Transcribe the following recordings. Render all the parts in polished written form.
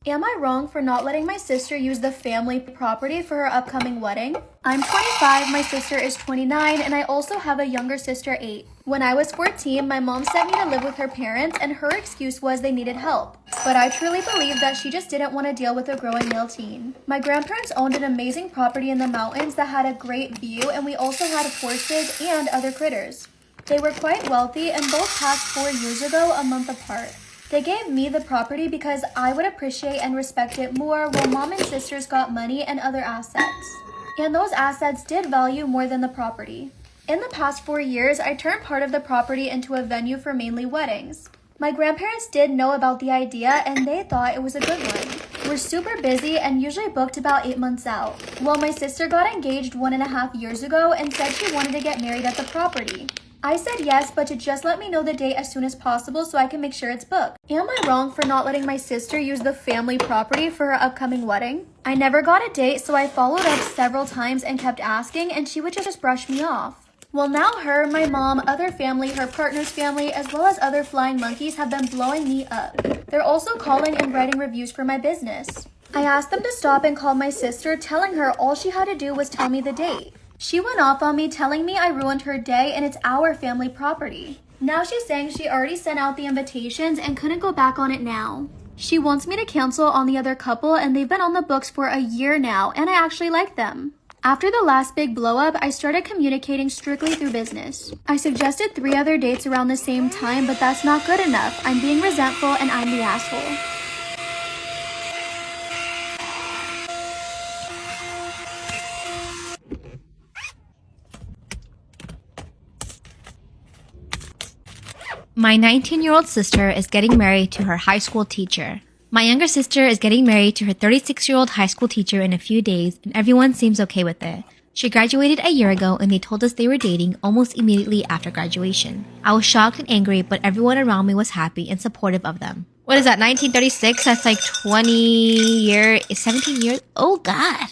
Am I wrong for not letting my sister use the family property for her upcoming wedding? I'm 25, my sister is 29, and I also have a younger sister, 8. When I was 14, my mom sent me to live with her parents, and her excuse was they needed help. But I truly believe that she just didn't want to deal with a growing male teen. My grandparents owned an amazing property in the mountains that had a great view, and we also had horses and other critters. They were quite wealthy and both passed 4 years ago, a month apart. They gave me the property because I would appreciate and respect it more, while mom and sisters got money and other assets. And those assets did value more than the property. In the past 4 years, I turned part of the property into a venue for mainly weddings. My grandparents did know about the idea and they thought it was a good one. We're super busy and usually booked about 8 months out. Well, my sister got engaged 1.5 years ago and said she wanted to get married at the property. I said yes, but to just let me know the date as soon as possible so I can make sure it's booked. Am I wrong for not letting my sister use the family property for her upcoming wedding? I never got a date, so I followed up several times and kept asking, and she would just brush me off. Well, now her, my mom, other family, her partner's family, as well as other flying monkeys have been blowing me up. They're also calling and writing reviews for my business. I asked them to stop and call my sister, telling her all she had to do was tell me the date. She went off on me, telling me I ruined her day and it's our family property. Now she's saying she already sent out the invitations and couldn't go back on it now. She wants me to cancel on the other couple and they've been on the books for a year now and I actually like them. After the last big blow up, I started communicating strictly through business. I suggested 3 other dates around the same time, but that's not good enough. I'm being resentful and I'm the asshole. My 19-year-old sister is getting married to her high school teacher. My younger sister is getting married to her 36-year-old high school teacher in a few days, and everyone seems okay with it. She graduated a year ago and they told us they were dating almost immediately after graduation. I was shocked and angry, but everyone around me was happy and supportive of them. What is that, 1936? That's like 17 years? Oh God.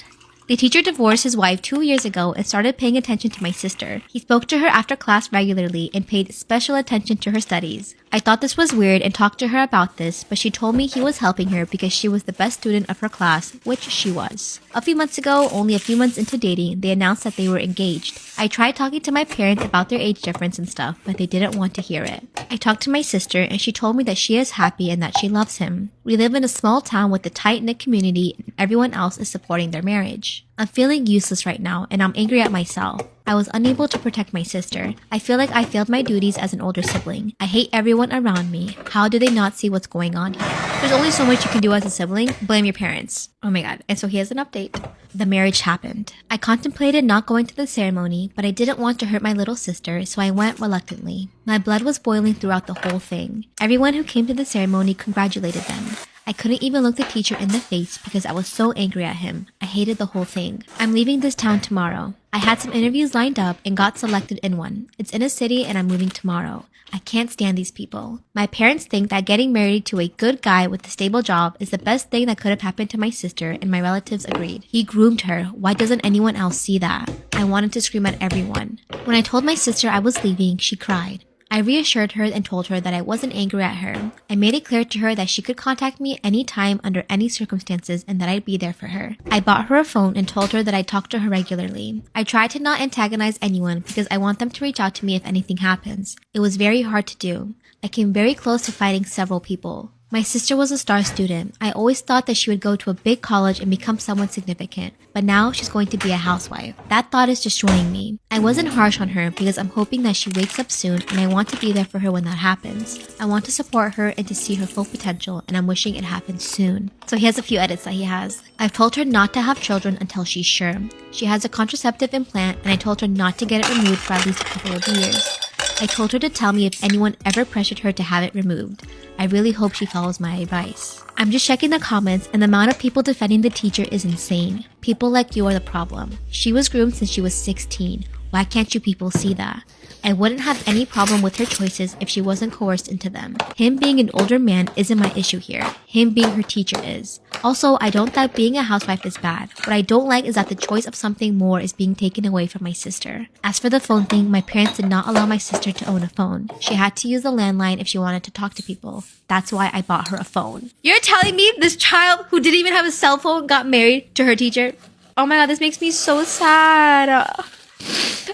The teacher divorced his wife 2 years ago and started paying attention to my sister. He spoke to her after class regularly and paid special attention to her studies. I thought this was weird and talked to her about this, but she told me he was helping her because she was the best student of her class, which she was. A few months ago, only a few months into dating, they announced that they were engaged. I tried talking to my parents about their age difference and stuff, but they didn't want to hear it. I talked to my sister and she told me that she is happy and that she loves him. We live in a small town with a tight-knit community and everyone else is supporting their marriage. I'm feeling useless right now and I'm angry at myself. I was unable to protect my sister. I feel like I failed my duties as an older sibling. I hate everyone around me. How do they not see what's going on here? There's only so much you can do as a sibling. Blame your parents. Oh my God. And so here's an update. The marriage happened. I contemplated not going to the ceremony, but I didn't want to hurt my little sister, so I went reluctantly. My blood was boiling throughout the whole thing. Everyone who came to the ceremony congratulated them. I couldn't even look the teacher in the face because I was so angry at him. I hated the whole thing. I'm leaving this town tomorrow. I had some interviews lined up and got selected in one. It's in a city and I'm moving tomorrow. I can't stand these people. My parents think that getting married to a good guy with a stable job is the best thing that could have happened to my sister, and my relatives agreed. He groomed her. Why doesn't anyone else see that? I wanted to scream at everyone. When I told my sister I was leaving, she cried. I reassured her and told her that I wasn't angry at her. I made it clear to her that she could contact me anytime under any circumstances and that I'd be there for her. I bought her a phone and told her that I'd talk to her regularly. I tried to not antagonize anyone because I want them to reach out to me if anything happens. It was very hard to do. I came very close to fighting several people. My sister was a star student. I always thought that she would go to a big college and become someone significant, but now she's going to be a housewife. That thought is destroying me. I wasn't harsh on her because I'm hoping that she wakes up soon and I want to be there for her when that happens. I want to support her and to see her full potential, and I'm wishing it happens soon. So he has a few edits that he has. I've told her not to have children until she's sure. She has a contraceptive implant and I told her not to get it removed for at least a couple of years. I told her to tell me if anyone ever pressured her to have it removed. I really hope she follows my advice. I'm just checking the comments and the amount of people defending the teacher is insane. People like you are the problem. She was groomed since she was 16. Why can't you people see that? I wouldn't have any problem with her choices if she wasn't coerced into them. Him being an older man isn't my issue here. Him being her teacher is. Also, I don't think being a housewife is bad. What I don't like is that the choice of something more is being taken away from my sister. As for the phone thing, my parents did not allow my sister to own a phone. She had to use the landline if she wanted to talk to people. That's why I bought her a phone. You're telling me this child who didn't even have a cell phone got married to her teacher? Oh my god, this makes me so sad. I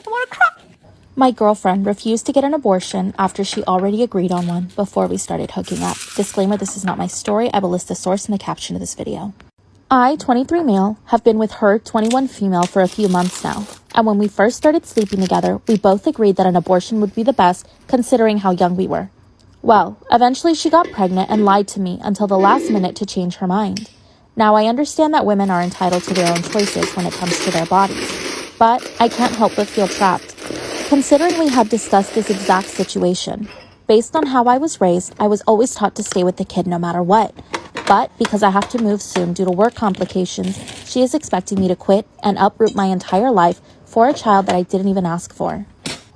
want to cry. My girlfriend refused to get an abortion after she already agreed on one before we started hooking up. Disclaimer, this is not my story. I will list the source in the caption of this video. I, 23 male, have been with her, 21 female, for a few months now. And when we first started sleeping together, we both agreed that an abortion would be the best, considering how young we were. Well, eventually she got pregnant and lied to me until the last minute to change her mind. Now, I understand that women are entitled to their own choices when it comes to their bodies, but I can't help but feel trapped. Considering we had discussed this exact situation, based on how I was raised, I was always taught to stay with the kid no matter what. But because I have to move soon due to work complications, she is expecting me to quit and uproot my entire life for a child that I didn't even ask for.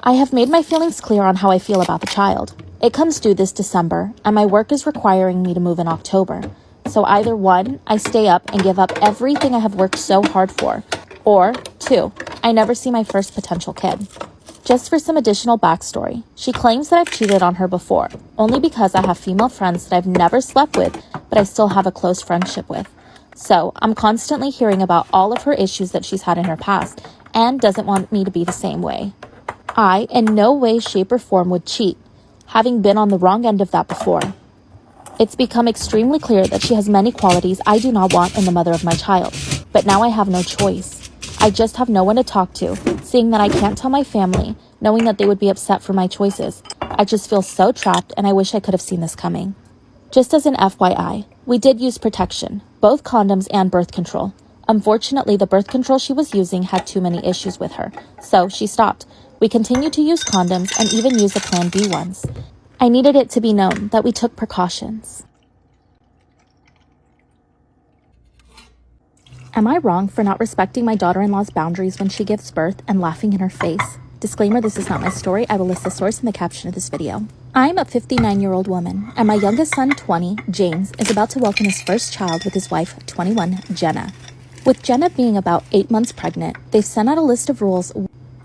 I have made my feelings clear on how I feel about the child. It comes due this December, and my work is requiring me to move in October. So either 1, I stay up and give up everything I have worked so hard for, or 2, I never see my first potential kid. Just for some additional backstory, she claims that I've cheated on her before, only because I have female friends that I've never slept with, but I still have a close friendship with. So I'm constantly hearing about all of her issues that she's had in her past, and doesn't want me to be the same way. I, in no way, shape, or form would cheat, having been on the wrong end of that before. It's become extremely clear that she has many qualities I do not want in the mother of my child, but now I have no choice. I just have no one to talk to, seeing that I can't tell my family, knowing that they would be upset for my choices. I just feel so trapped, and I wish I could have seen this coming. Just as an FYI, we did use protection, both condoms and birth control. Unfortunately, the birth control she was using had too many issues with her, so she stopped. We continued to use condoms and even used the Plan B ones. I needed it to be known that we took precautions. Am I wrong for not respecting my daughter-in-law's boundaries when she gives birth and laughing in her face? Disclaimer, this is not my story. I will list the source in the caption of this video. I'm a 59-year-old woman, and my youngest son, 20, James, is about to welcome his first child with his wife, 21, Jenna. With Jenna being about 8 months pregnant, they've sent out a list of rules,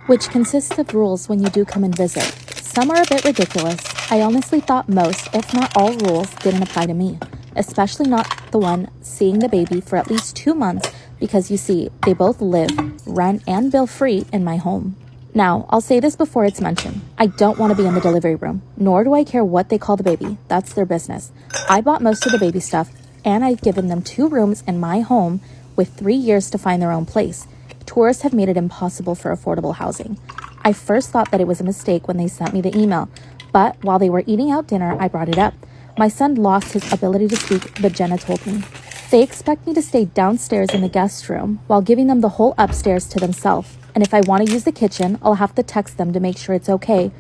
which consists of rules when you do come and visit. Some are a bit ridiculous. I honestly thought most, if not all, rules didn't apply to me, especially not the one seeing the baby for at least 2 months, because you see, they both live, rent, and bill free in my home. Now, I'll say this before it's mentioned. I don't want to be in the delivery room, nor do I care what they call the baby. That's their business. I bought most of the baby stuff, and I've given them 2 rooms in my home with 3 years to find their own place. Tourists have made it impossible for affordable housing. I first thought that it was a mistake when they sent me the email, but while they were eating out dinner, I brought it up. My son lost his ability to speak, but Jenna told me. They expect me to stay downstairs in the guest room while giving them the whole upstairs to themselves. And if I want to use the kitchen, I'll have to text them to make sure it's okay.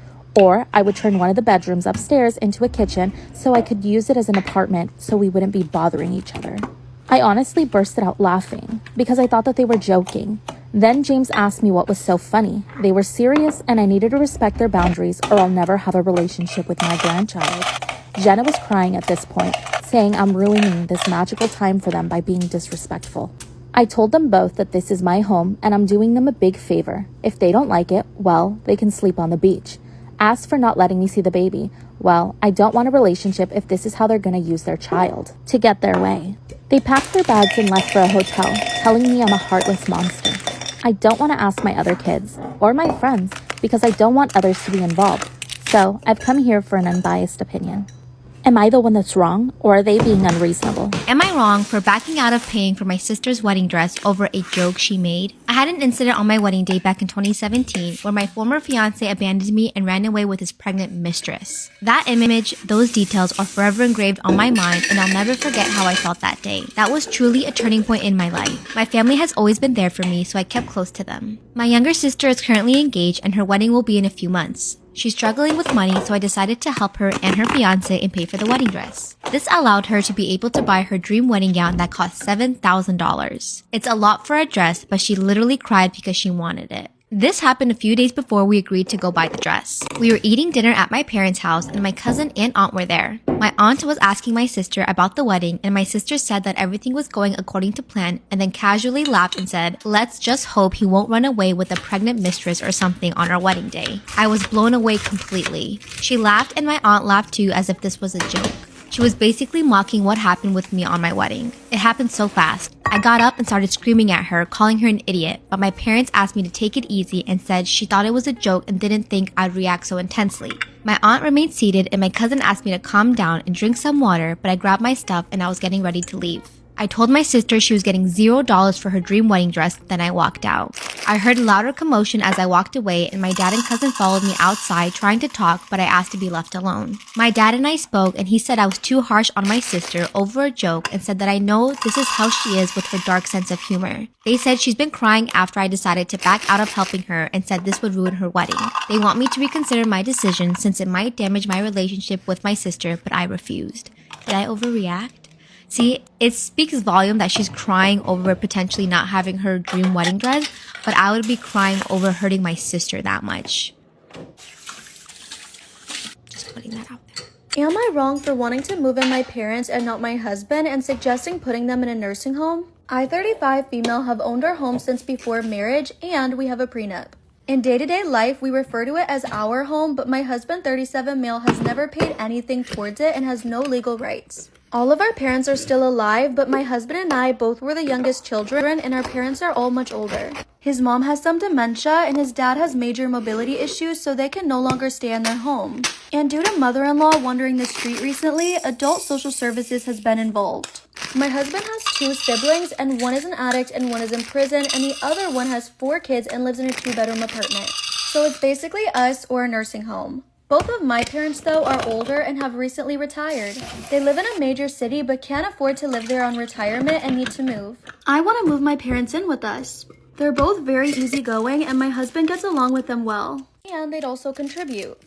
Or I would turn one of the bedrooms upstairs into a kitchen so I could use it as an apartment so we wouldn't be bothering each other. I honestly bursted out laughing because I thought that they were joking. Then James asked me what was so funny. They were serious and I needed to respect their boundaries or I'll never have a relationship with my grandchild. Jenna was crying at this point, saying I'm ruining this magical time for them by being disrespectful. I told them both that this is my home and I'm doing them a big favor. If they don't like it, well, they can sleep on the beach. As for not letting me see the baby, well, I don't want a relationship if this is how they're gonna use their child to get their way. They packed their bags and left for a hotel, telling me I'm a heartless monster. I don't want to ask my other kids or my friends because I don't want others to be involved. So I've come here for an unbiased opinion. Am I the one that's wrong, or are they being unreasonable? Am I wrong for backing out of paying for my sister's wedding dress over a joke she made? I had an incident on my wedding day back in 2017 where my former fiancé abandoned me and ran away with his pregnant mistress. That image, those details are forever engraved on my mind and I'll never forget how I felt that day. That was truly a turning point in my life. My family has always been there for me, so I kept close to them. My younger sister is currently engaged and her wedding will be in a few months. She's struggling with money, so I decided to help her and her fiancé and pay for the wedding dress. This allowed her to be able to buy her dream wedding gown that cost $7,000. It's a lot for a dress, but she literally cried because she wanted it. This happened a few days before we agreed to go buy the dress. We were eating dinner at my parents' house and my cousin and aunt were there. My aunt was asking my sister about the wedding and my sister said that everything was going according to plan and then casually laughed and said, "Let's just hope he won't run away with a pregnant mistress or something on our wedding day." I was blown away completely. She laughed and my aunt laughed too as if this was a joke. She was basically mocking what happened with me on my wedding. It happened so fast. I got up and started screaming at her, calling her an idiot, but my parents asked me to take it easy and said she thought it was a joke and didn't think I'd react so intensely. My aunt remained seated and my cousin asked me to calm down and drink some water, but I grabbed my stuff and I was getting ready to leave. I told my sister she was getting $0 for her dream wedding dress, then I walked out. I heard louder commotion as I walked away and my dad and cousin followed me outside trying to talk, but I asked to be left alone. My dad and I spoke and he said I was too harsh on my sister over a joke and said that I know this is how she is with her dark sense of humor. They said she's been crying after I decided to back out of helping her and said this would ruin her wedding. They want me to reconsider my decision since it might damage my relationship with my sister, but I refused. Did I overreact? See, it speaks volume that she's crying over potentially not having her dream wedding dress, but I would be crying over hurting my sister that much. Just putting that out there. Am I wrong for wanting to move in my parents and not my husband and suggesting putting them in a nursing home? I, 35 female, have owned our home since before marriage and we have a prenup. In day-to-day life, we refer to it as our home, but my husband, 37 male, has never paid anything towards it and has no legal rights. All of our parents are still alive, but my husband and I both were the youngest children and our parents are all much older. His mom has some dementia and his dad has major mobility issues, so they can no longer stay in their home. And due to mother-in-law wandering the street recently, adult social services has been involved. My husband has 2 siblings and one is an addict and one is in prison and the other one has 4 kids and lives in a 2-bedroom apartment. So it's basically us or a nursing home. Both of my parents, though, are older and have recently retired. They live in a major city but can't afford to live there on retirement and need to move. I want to move my parents in with us. They're both very easygoing and my husband gets along with them well. And they'd also contribute.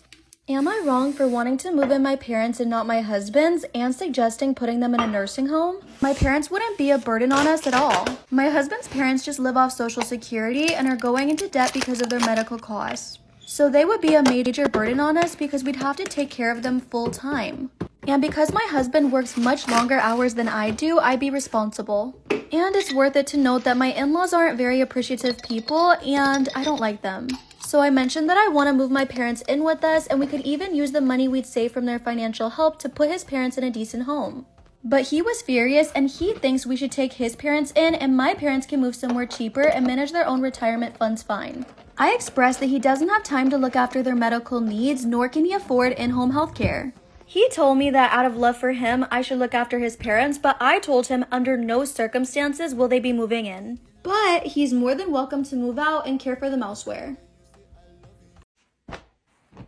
Am I wrong for wanting to move in my parents and not my husband's and suggesting putting them in a nursing home? My parents wouldn't be a burden on us at all. My husband's parents just live off Social Security and are going into debt because of their medical costs. So they would be a major burden on us because we'd have to take care of them full time. And because my husband works much longer hours than I do, I'd be responsible. And it's worth it to note that my in-laws aren't very appreciative people and I don't like them. So I mentioned that I want to move my parents in with us and we could even use the money we'd save from their financial help to put his parents in a decent home. But he was furious and he thinks we should take his parents in and my parents can move somewhere cheaper and manage their own retirement funds fine. I expressed that he doesn't have time to look after their medical needs, nor can he afford in-home health care. He told me that out of love for him, I should look after his parents, but I told him under no circumstances will they be moving in. But he's more than welcome to move out and care for them elsewhere.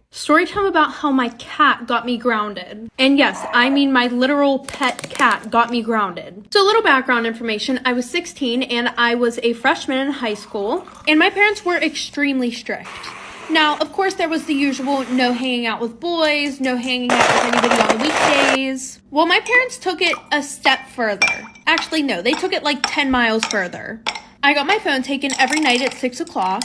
Storytime about how my cat got me grounded. And yes, I mean my literal pet cat got me grounded. So a little background information, I was 16 and I was a freshman in high school and my parents were extremely strict. Now, of course, there was the usual no hanging out with boys, no hanging out with anybody on the weekdays. Well, my parents took it a step further. Actually, no, they took it like 10 miles further. I got my phone taken every night at 6 o'clock.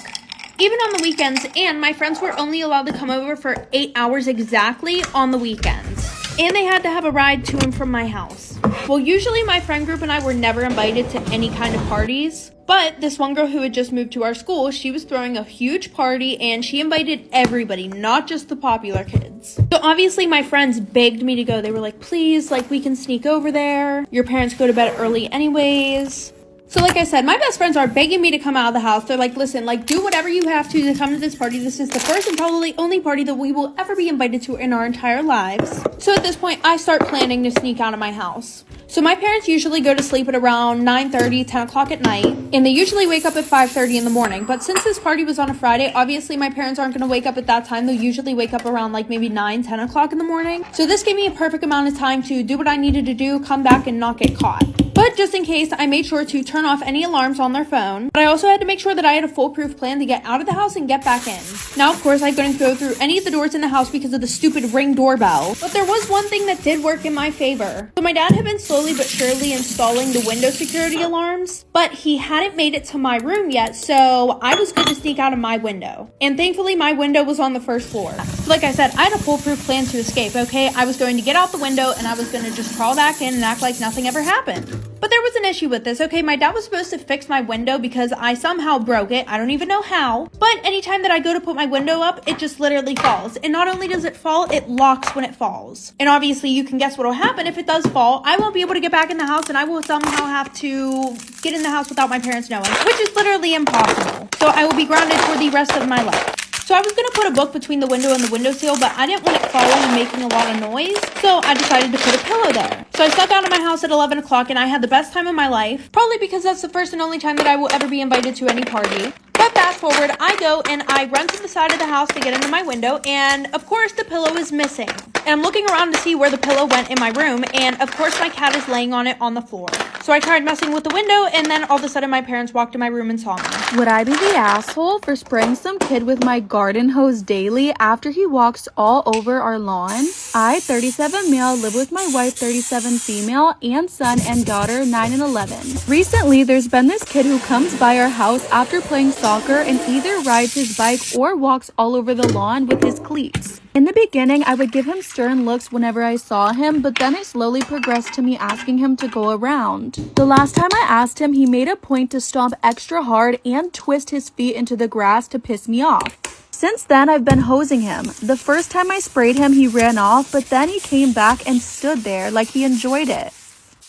Even on the weekends, and my friends were only allowed to come over for 8 hours exactly on the weekends. And they had to have a ride to and from my house. Well, usually my friend group and I were never invited to any kind of parties, but this one girl who had just moved to our school, she was throwing a huge party and she invited everybody, not just the popular kids. So obviously my friends begged me to go. They were like, please, like we can sneak over there. Your parents go to bed early anyways. So like I said, my best friends are begging me to come out of the house. They're like, listen, like do whatever you have to come to this party. This is the first and probably only party that we will ever be invited to in our entire lives. So at this point, I start planning to sneak out of my house. So my parents usually go to sleep at around 9:30, 10 o'clock at night, and they usually wake up at 5:30 in the morning. But since this party was on a Friday, obviously my parents aren't going to wake up at that time. They'll usually wake up around like maybe 9, 10 o'clock in the morning. So this gave me a perfect amount of time to do what I needed to do, come back and not get caught. But But just in case, I made sure to turn off any alarms on their phone. But I also had to make sure that I had a foolproof plan to get out of the house and get back in. Now, of course, I couldn't go through any of the doors in the house because of the stupid Ring doorbell. But there was one thing that did work in my favor. So my dad had been slowly but surely installing the window security alarms, but he hadn't made it to my room yet, so I was good to sneak out of my window. And thankfully, my window was on the first floor. So like I said, I had a foolproof plan to escape, okay? I was going to get out the window and I was going to just crawl back in and act like nothing ever happened. But there was an issue with this, okay? My dad was supposed to fix my window because I somehow broke it. I don't even know how. But anytime that I go to put my window up, it just literally falls. And not only does it fall, it locks when it falls. And obviously you can guess what will happen if it does fall. I won't be able to get back in the house and I will somehow have to get in the house without my parents knowing, which is literally impossible. So I will be grounded for the rest of my life. So I was going to put a book between the window and the windowsill, but I didn't want it falling and making a lot of noise, so I decided to put a pillow there. So I snuck out of my house at 11 o'clock and I had the best time of my life, probably because that's the first and only time that I will ever be invited to any party. But fast forward, I go and I run to the side of the house to get into my window, and of course the pillow is missing. And I'm looking around to see where the pillow went in my room, and of course my cat is laying on it on the floor. So I tried messing with the window, and then all of a sudden my parents walked in my room and saw me. Would I be the asshole for spraying some kid with my garden hose daily after he walks all over our lawn? I, 37 male, live with my wife, 37 female, and son and daughter, 9 and 11. Recently, there's been this kid who comes by our house after playing soccer and either rides his bike or walks all over the lawn with his cleats. In the beginning, I would give him stern looks whenever I saw him, but then it slowly progressed to me asking him to go around. The last time I asked him, he made a point to stomp extra hard and twist his feet into the grass to piss me off. Since then, I've been hosing him. The first time I sprayed him, he ran off, but then he came back and stood there like he enjoyed it.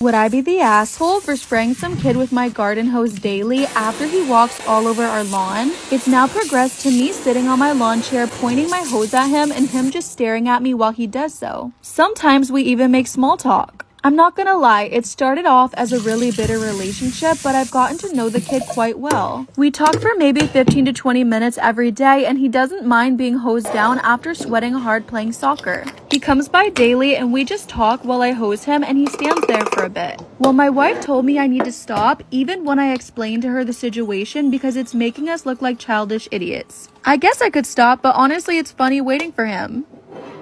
Would I be the asshole for spraying some kid with my garden hose daily after he walks all over our lawn? It's now progressed to me sitting on my lawn chair pointing my hose at him and him just staring at me while he does so. Sometimes we even make small talk. I'm not gonna lie, it started off as a really bitter relationship, but I've gotten to know the kid quite well. We talk for maybe 15 to 20 minutes every day, and he doesn't mind being hosed down after sweating hard playing soccer. He comes by daily and we just talk while I hose him, and he stands there for a bit. Well, my wife told me I need to stop, even when I explained to her the situation, because it's making us look like childish idiots. I guess I could stop, but honestly it's funny waiting for him.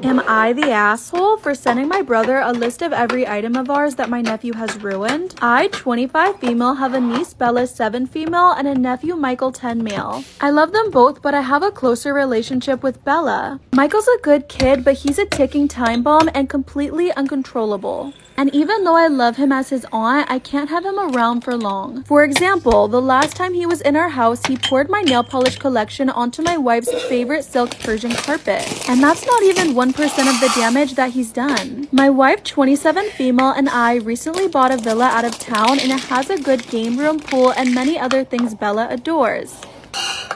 Am I the asshole for sending my brother a list of every item of ours that my nephew has ruined? I, 25 female, have a niece Bella, 7 female, and a nephew Michael, 10 male. I love them both, but I have a closer relationship with Bella. Michael's a good kid, but he's a ticking time bomb and completely uncontrollable. And even though I love him as his aunt, I can't have him around for long. For example, the last time he was in our house, he poured my nail polish collection onto my wife's favorite silk Persian carpet. And that's not even 1% of the damage that he's done. My wife, 27 female, and I recently bought a villa out of town, and it has a good game room, pool, and many other things Bella adores.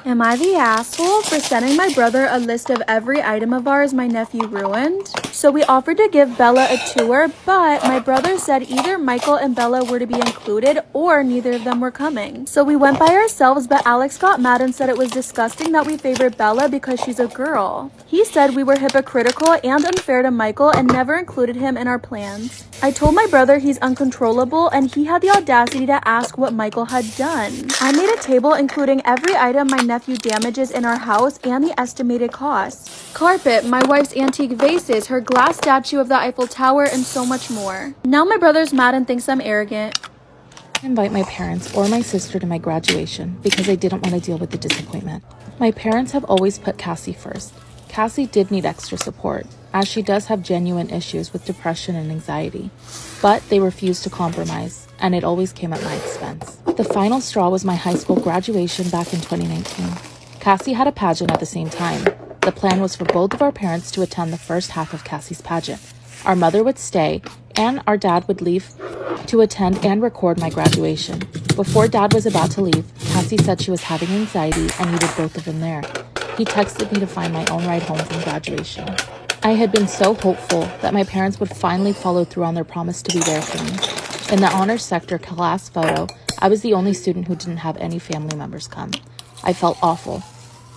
Am I the asshole for sending my brother a list of every item of ours my nephew ruined? So we offered to give Bella a tour, but my brother said either Michael and Bella were to be included or neither of them were coming. So we went by ourselves, but Alex got mad and said it was disgusting that we favored Bella because she's a girl. He said we were hypocritical and unfair to Michael and never included him in our plans. I told my brother he's uncontrollable, and he had the audacity to ask what Michael had done. I made a table including every item my nephew damages in our house and the estimated costs. Carpet, my wife's antique vases, her glass statue of the Eiffel Tower, and so much more. Now my brother's mad and thinks I'm arrogant. Invite my parents or my sister to my graduation because I didn't want to deal with the disappointment. My parents have always put Cassie first. Cassie did need extra support, as she does have genuine issues with depression and anxiety, but they refused to compromise, and it always came at my expense. The final straw was my high school graduation back in 2019. Cassie had a pageant at the same time. The plan was for both of our parents to attend the first half of Cassie's pageant. Our mother would stay, and our dad would leave to attend and record my graduation. Before Dad was about to leave, Cassie said she was having anxiety and needed both of them there. He texted me to find my own ride home from graduation. I had been so hopeful that my parents would finally follow through on their promise to be there for me. In the honors sector class photo, I was the only student who didn't have any family members come. I felt awful.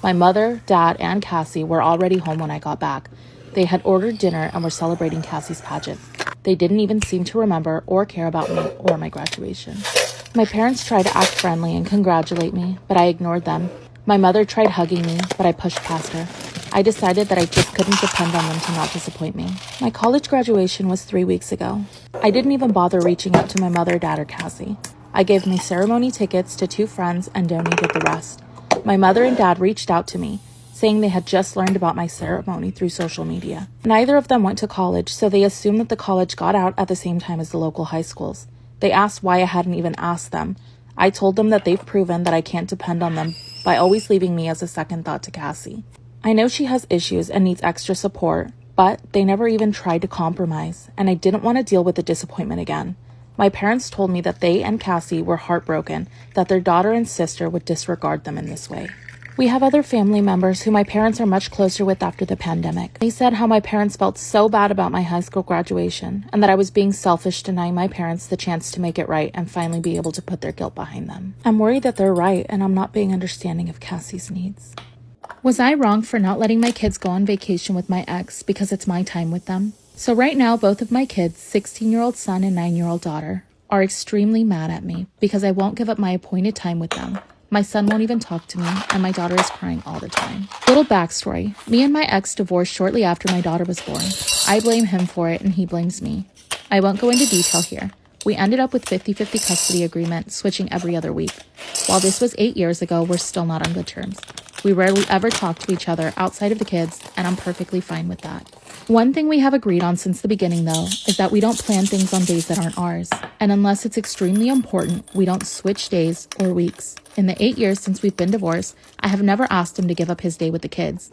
My mother, dad, and Cassie were already home when I got back. They had ordered dinner and were celebrating Cassie's pageant. They didn't even seem to remember or care about me or my graduation. My parents tried to act friendly and congratulate me, but I ignored them. My mother tried hugging me, but I pushed past her. I decided that I just couldn't depend on them to not disappoint me. My college graduation was 3 weeks ago. I didn't even bother reaching out to my mother, dad, or Cassie. I gave my ceremony tickets to 2 friends and donated the rest. My mother and dad reached out to me, saying they had just learned about my ceremony through social media. Neither of them went to college, so they assumed that the college got out at the same time as the local high schools. They asked why I hadn't even asked them. I told them that they've proven that I can't depend on them by always leaving me as a second thought to Cassie. I know she has issues and needs extra support, but they never even tried to compromise, and I didn't want to deal with the disappointment again. My parents told me that they and Cassie were heartbroken that their daughter and sister would disregard them in this way. We have other family members who my parents are much closer with after the pandemic. They said how my parents felt so bad about my high school graduation and that I was being selfish, denying my parents the chance to make it right and finally be able to put their guilt behind them. I'm worried that they're right and I'm not being understanding of Cassie's needs. Was I wrong for not letting my kids go on vacation with my ex because it's my time with them? So right now, both of my kids, 16-year-old son and 9-year-old daughter, are extremely mad at me because I won't give up my appointed time with them. My son won't even talk to me, and my daughter is crying all the time. Little backstory. Me and my ex divorced shortly after my daughter was born. I blame him for it, and he blames me. I won't go into detail here. We ended up with 50-50 custody agreement, switching every other week. While this was 8 years ago, we're still not on good terms. We rarely ever talk to each other outside of the kids, and I'm perfectly fine with that. One thing we have agreed on since the beginning, though, is that we don't plan things on days that aren't ours. And unless it's extremely important, we don't switch days or weeks. In the 8 years since we've been divorced, I have never asked him to give up his day with the kids.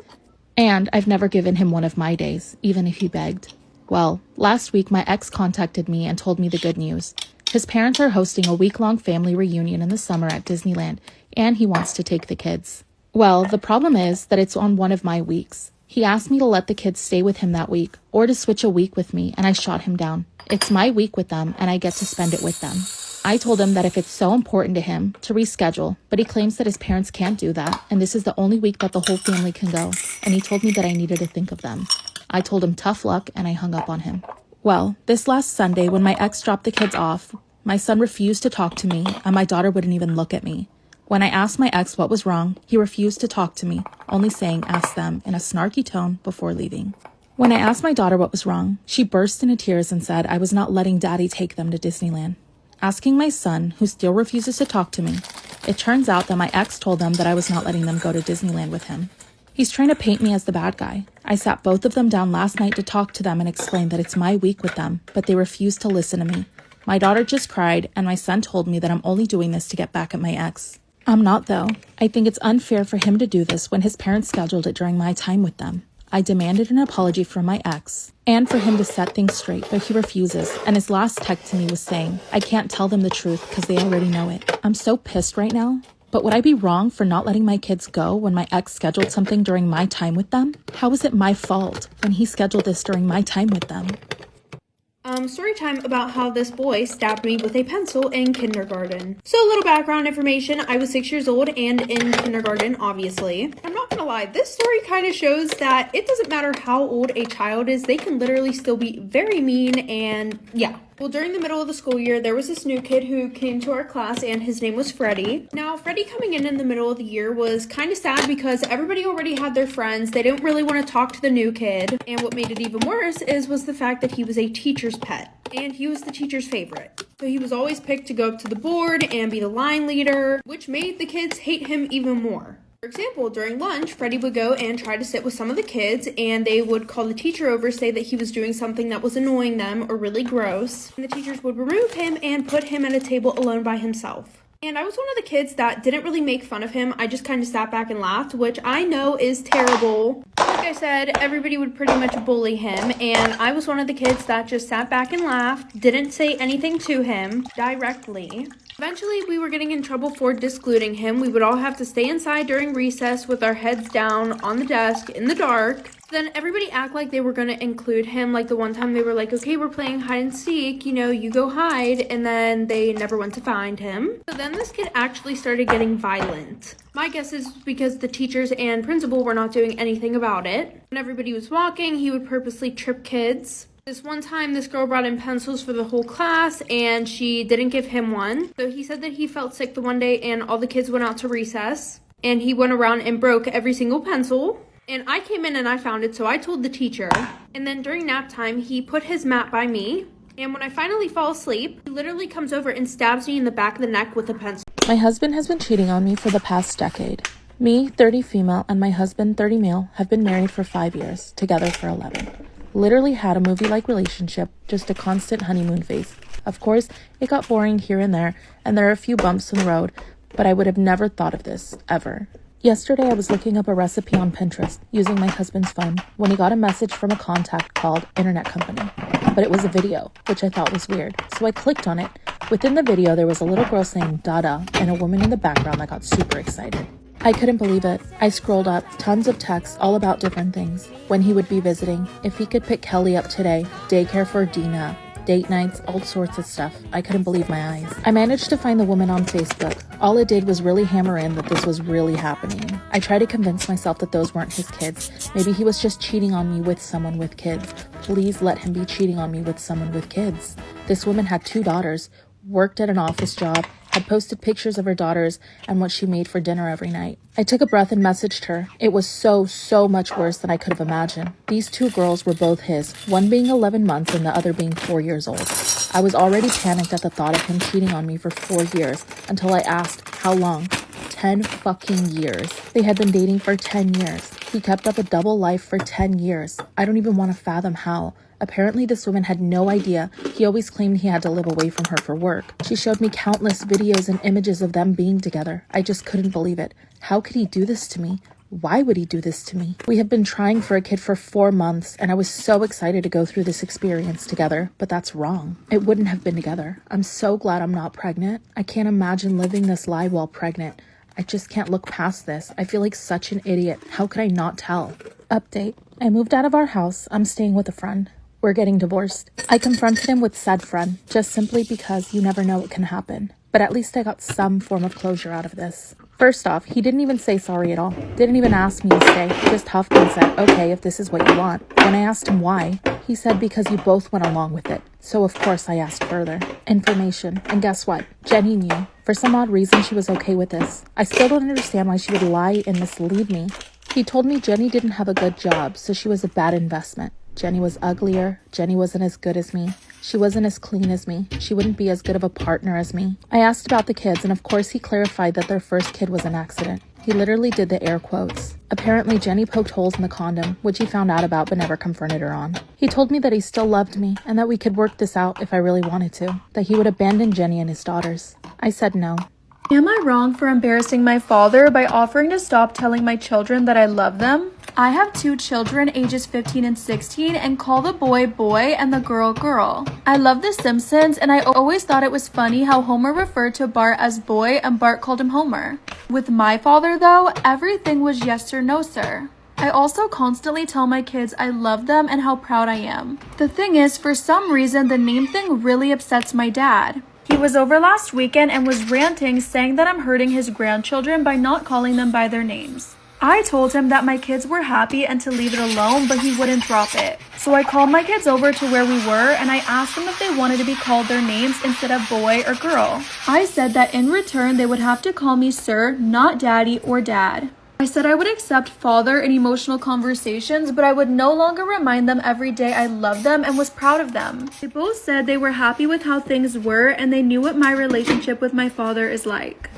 And I've never given him one of my days, even if he begged. Well, last week my ex contacted me and told me the good news. His parents are hosting a week-long family reunion in the summer at Disneyland, and he wants to take the kids. Well, the problem is that it's on one of my weeks. He asked me to let the kids stay with him that week, or to switch a week with me, and I shot him down. It's my week with them, and I get to spend it with them. I told him that if it's so important to him, to reschedule, but he claims that his parents can't do that, and this is the only week that the whole family can go, and he told me that I needed to think of them. I told him tough luck, and I hung up on him. Well, this last Sunday, when my ex dropped the kids off, my son refused to talk to me, and my daughter wouldn't even look at me. When I asked my ex what was wrong, he refused to talk to me, only saying ask them in a snarky tone before leaving. When I asked my daughter what was wrong, she burst into tears and said I was not letting daddy take them to Disneyland. Asking my son, who still refuses to talk to me, it turns out that my ex told them that I was not letting them go to Disneyland with him. He's trying to paint me as the bad guy. I sat both of them down last night to talk to them and explain that it's my week with them, but they refused to listen to me. My daughter just cried, and my son told me that I'm only doing this to get back at my ex. I'm not, though. I think it's unfair for him to do this when his parents scheduled it during my time with them. I demanded an apology from my ex, and for him to set things straight, but he refuses, and his last text to me was saying, I can't tell them the truth because they already know it. I'm so pissed right now, but would I be wrong for not letting my kids go when my ex scheduled something during my time with them? How is it my fault when he scheduled this during my time with them? Story time about how this boy stabbed me with a pencil in kindergarten. So a little background information, I was 6 years old and in kindergarten, obviously. I'm not gonna lie, this story kind of shows that it doesn't matter how old a child is, they can literally still be very mean and yeah. Well, during the middle of the school year, there was this new kid who came to our class and his name was Freddie. Now, Freddie coming in the middle of the year was kind of sad because everybody already had their friends. They didn't really want to talk to the new kid. And what made it even worse was the fact that he was a teacher's pet and he was the teacher's favorite. So he was always picked to go up to the board and be the line leader, which made the kids hate him even more. For example, during lunch, Freddie would go and try to sit with some of the kids and they would call the teacher over, say that he was doing something that was annoying them or really gross. And the teachers would remove him and put him at a table alone by himself. And I was one of the kids that didn't really make fun of him. I just kind of sat back and laughed, which I know is terrible. Like I said, everybody would pretty much bully him. And I was one of the kids that just sat back and laughed, didn't say anything to him directly. Eventually, we were getting in trouble for discluding him. We would all have to stay inside during recess with our heads down on the desk in the dark. Then everybody act like they were going to include him. Like the one time they were like, okay, we're playing hide and seek, you know, you go hide. And then they never went to find him. So then this kid actually started getting violent. My guess is because the teachers and principal were not doing anything about it. When everybody was walking, he would purposely trip kids. This one time, this girl brought in pencils for the whole class and she didn't give him one. So he said that he felt sick the one day and all the kids went out to recess and he went around and broke every single pencil. And I came in and I found it, so I told the teacher. And then during nap time, he put his mat by me. And when I finally fall asleep, he literally comes over and stabs me in the back of the neck with a pencil. My husband has been cheating on me for the past decade. Me, 30 female, and my husband, 30 male, have been married for 5 years, together for 11. Literally had a movie-like relationship, just a constant honeymoon phase. Of course, it got boring here and there are a few bumps in the road, but I would have never thought of this, ever. Yesterday, I was looking up a recipe on Pinterest using my husband's phone when he got a message from a contact called Internet Company. But it was a video, which I thought was weird, so I clicked on it. Within the video, there was a little girl saying "Dada" and a woman in the background that got super excited. I couldn't believe it. I scrolled up, tons of texts all about different things. When he would be visiting, if he could pick Kelly up today, daycare for Dina, date nights, all sorts of stuff. I couldn't believe my eyes. I managed to find the woman on Facebook. All it did was really hammer in that this was really happening. I tried to convince myself that those weren't his kids. Maybe he was just cheating on me with someone with kids. Please let him be cheating on me with someone with kids. This woman had 2 daughters, worked at an office job, had posted pictures of her daughters and what she made for dinner every night. I took a breath and messaged her. It was so much worse than I could have imagined. These 2 girls were both his, one being 11 months and the other being 4 years old. I was already panicked at the thought of him cheating on me for 4 years until I asked, how long? 10 fucking years. They had been dating for 10 years. He kept up a double life for 10 years. I don't even want to fathom how. Apparently, this woman had no idea. He always claimed he had to live away from her for work. She showed me countless videos and images of them being together. I just couldn't believe it. How could he do this to me? Why would he do this to me? We had been trying for a kid for 4 months, and I was so excited to go through this experience together, but that's wrong. It wouldn't have been together. I'm so glad I'm not pregnant. I can't imagine living this lie while pregnant. I just can't look past this. I feel like such an idiot. How could I not tell? Update. I moved out of our house. I'm staying with a friend. We're getting divorced. I confronted him with said friend, just simply because you never know what can happen. But at least I got some form of closure out of this. First off, he didn't even say sorry at all. Didn't even ask me to stay. Just huffed and said, okay, if this is what you want. When I asked him why, he said because you both went along with it. So of course I asked further information. And guess what? Jenny knew. For some odd reason, she was okay with this. I still don't understand why she would lie and mislead me. He told me Jenny didn't have a good job, so she was a bad investment. Jenny was uglier. Jenny wasn't as good as me. She wasn't as clean as me. She wouldn't be as good of a partner as me. I asked about the kids, and of course he clarified that their first kid was an accident. He literally did the air quotes. Apparently Jenny poked holes in the condom, which he found out about but never confronted her on. He told me that he still loved me and that we could work this out if I really wanted to. That he would abandon Jenny and his daughters. I said no. Am I wrong for embarrassing my father by offering to stop telling my children that I love them? I have 2 children, ages 15 and 16, and call the boy boy and the girl girl. I love The Simpsons, and I always thought it was funny how Homer referred to Bart as boy and Bart called him Homer. With my father, though, everything was yes or no, sir. I also constantly tell my kids I love them and how proud I am. The thing is, for some reason, the name thing really upsets my dad. He was over last weekend and was ranting, saying that I'm hurting his grandchildren by not calling them by their names. I told him that my kids were happy and to leave it alone, but he wouldn't drop it. So I called my kids over to where we were and I asked them if they wanted to be called their names instead of boy or girl. I said that in return they would have to call me sir, not daddy or dad. I said I would accept father in emotional conversations, but I would no longer remind them every day I loved them and was proud of them. They both said they were happy with how things were and they knew what my relationship with my father is like.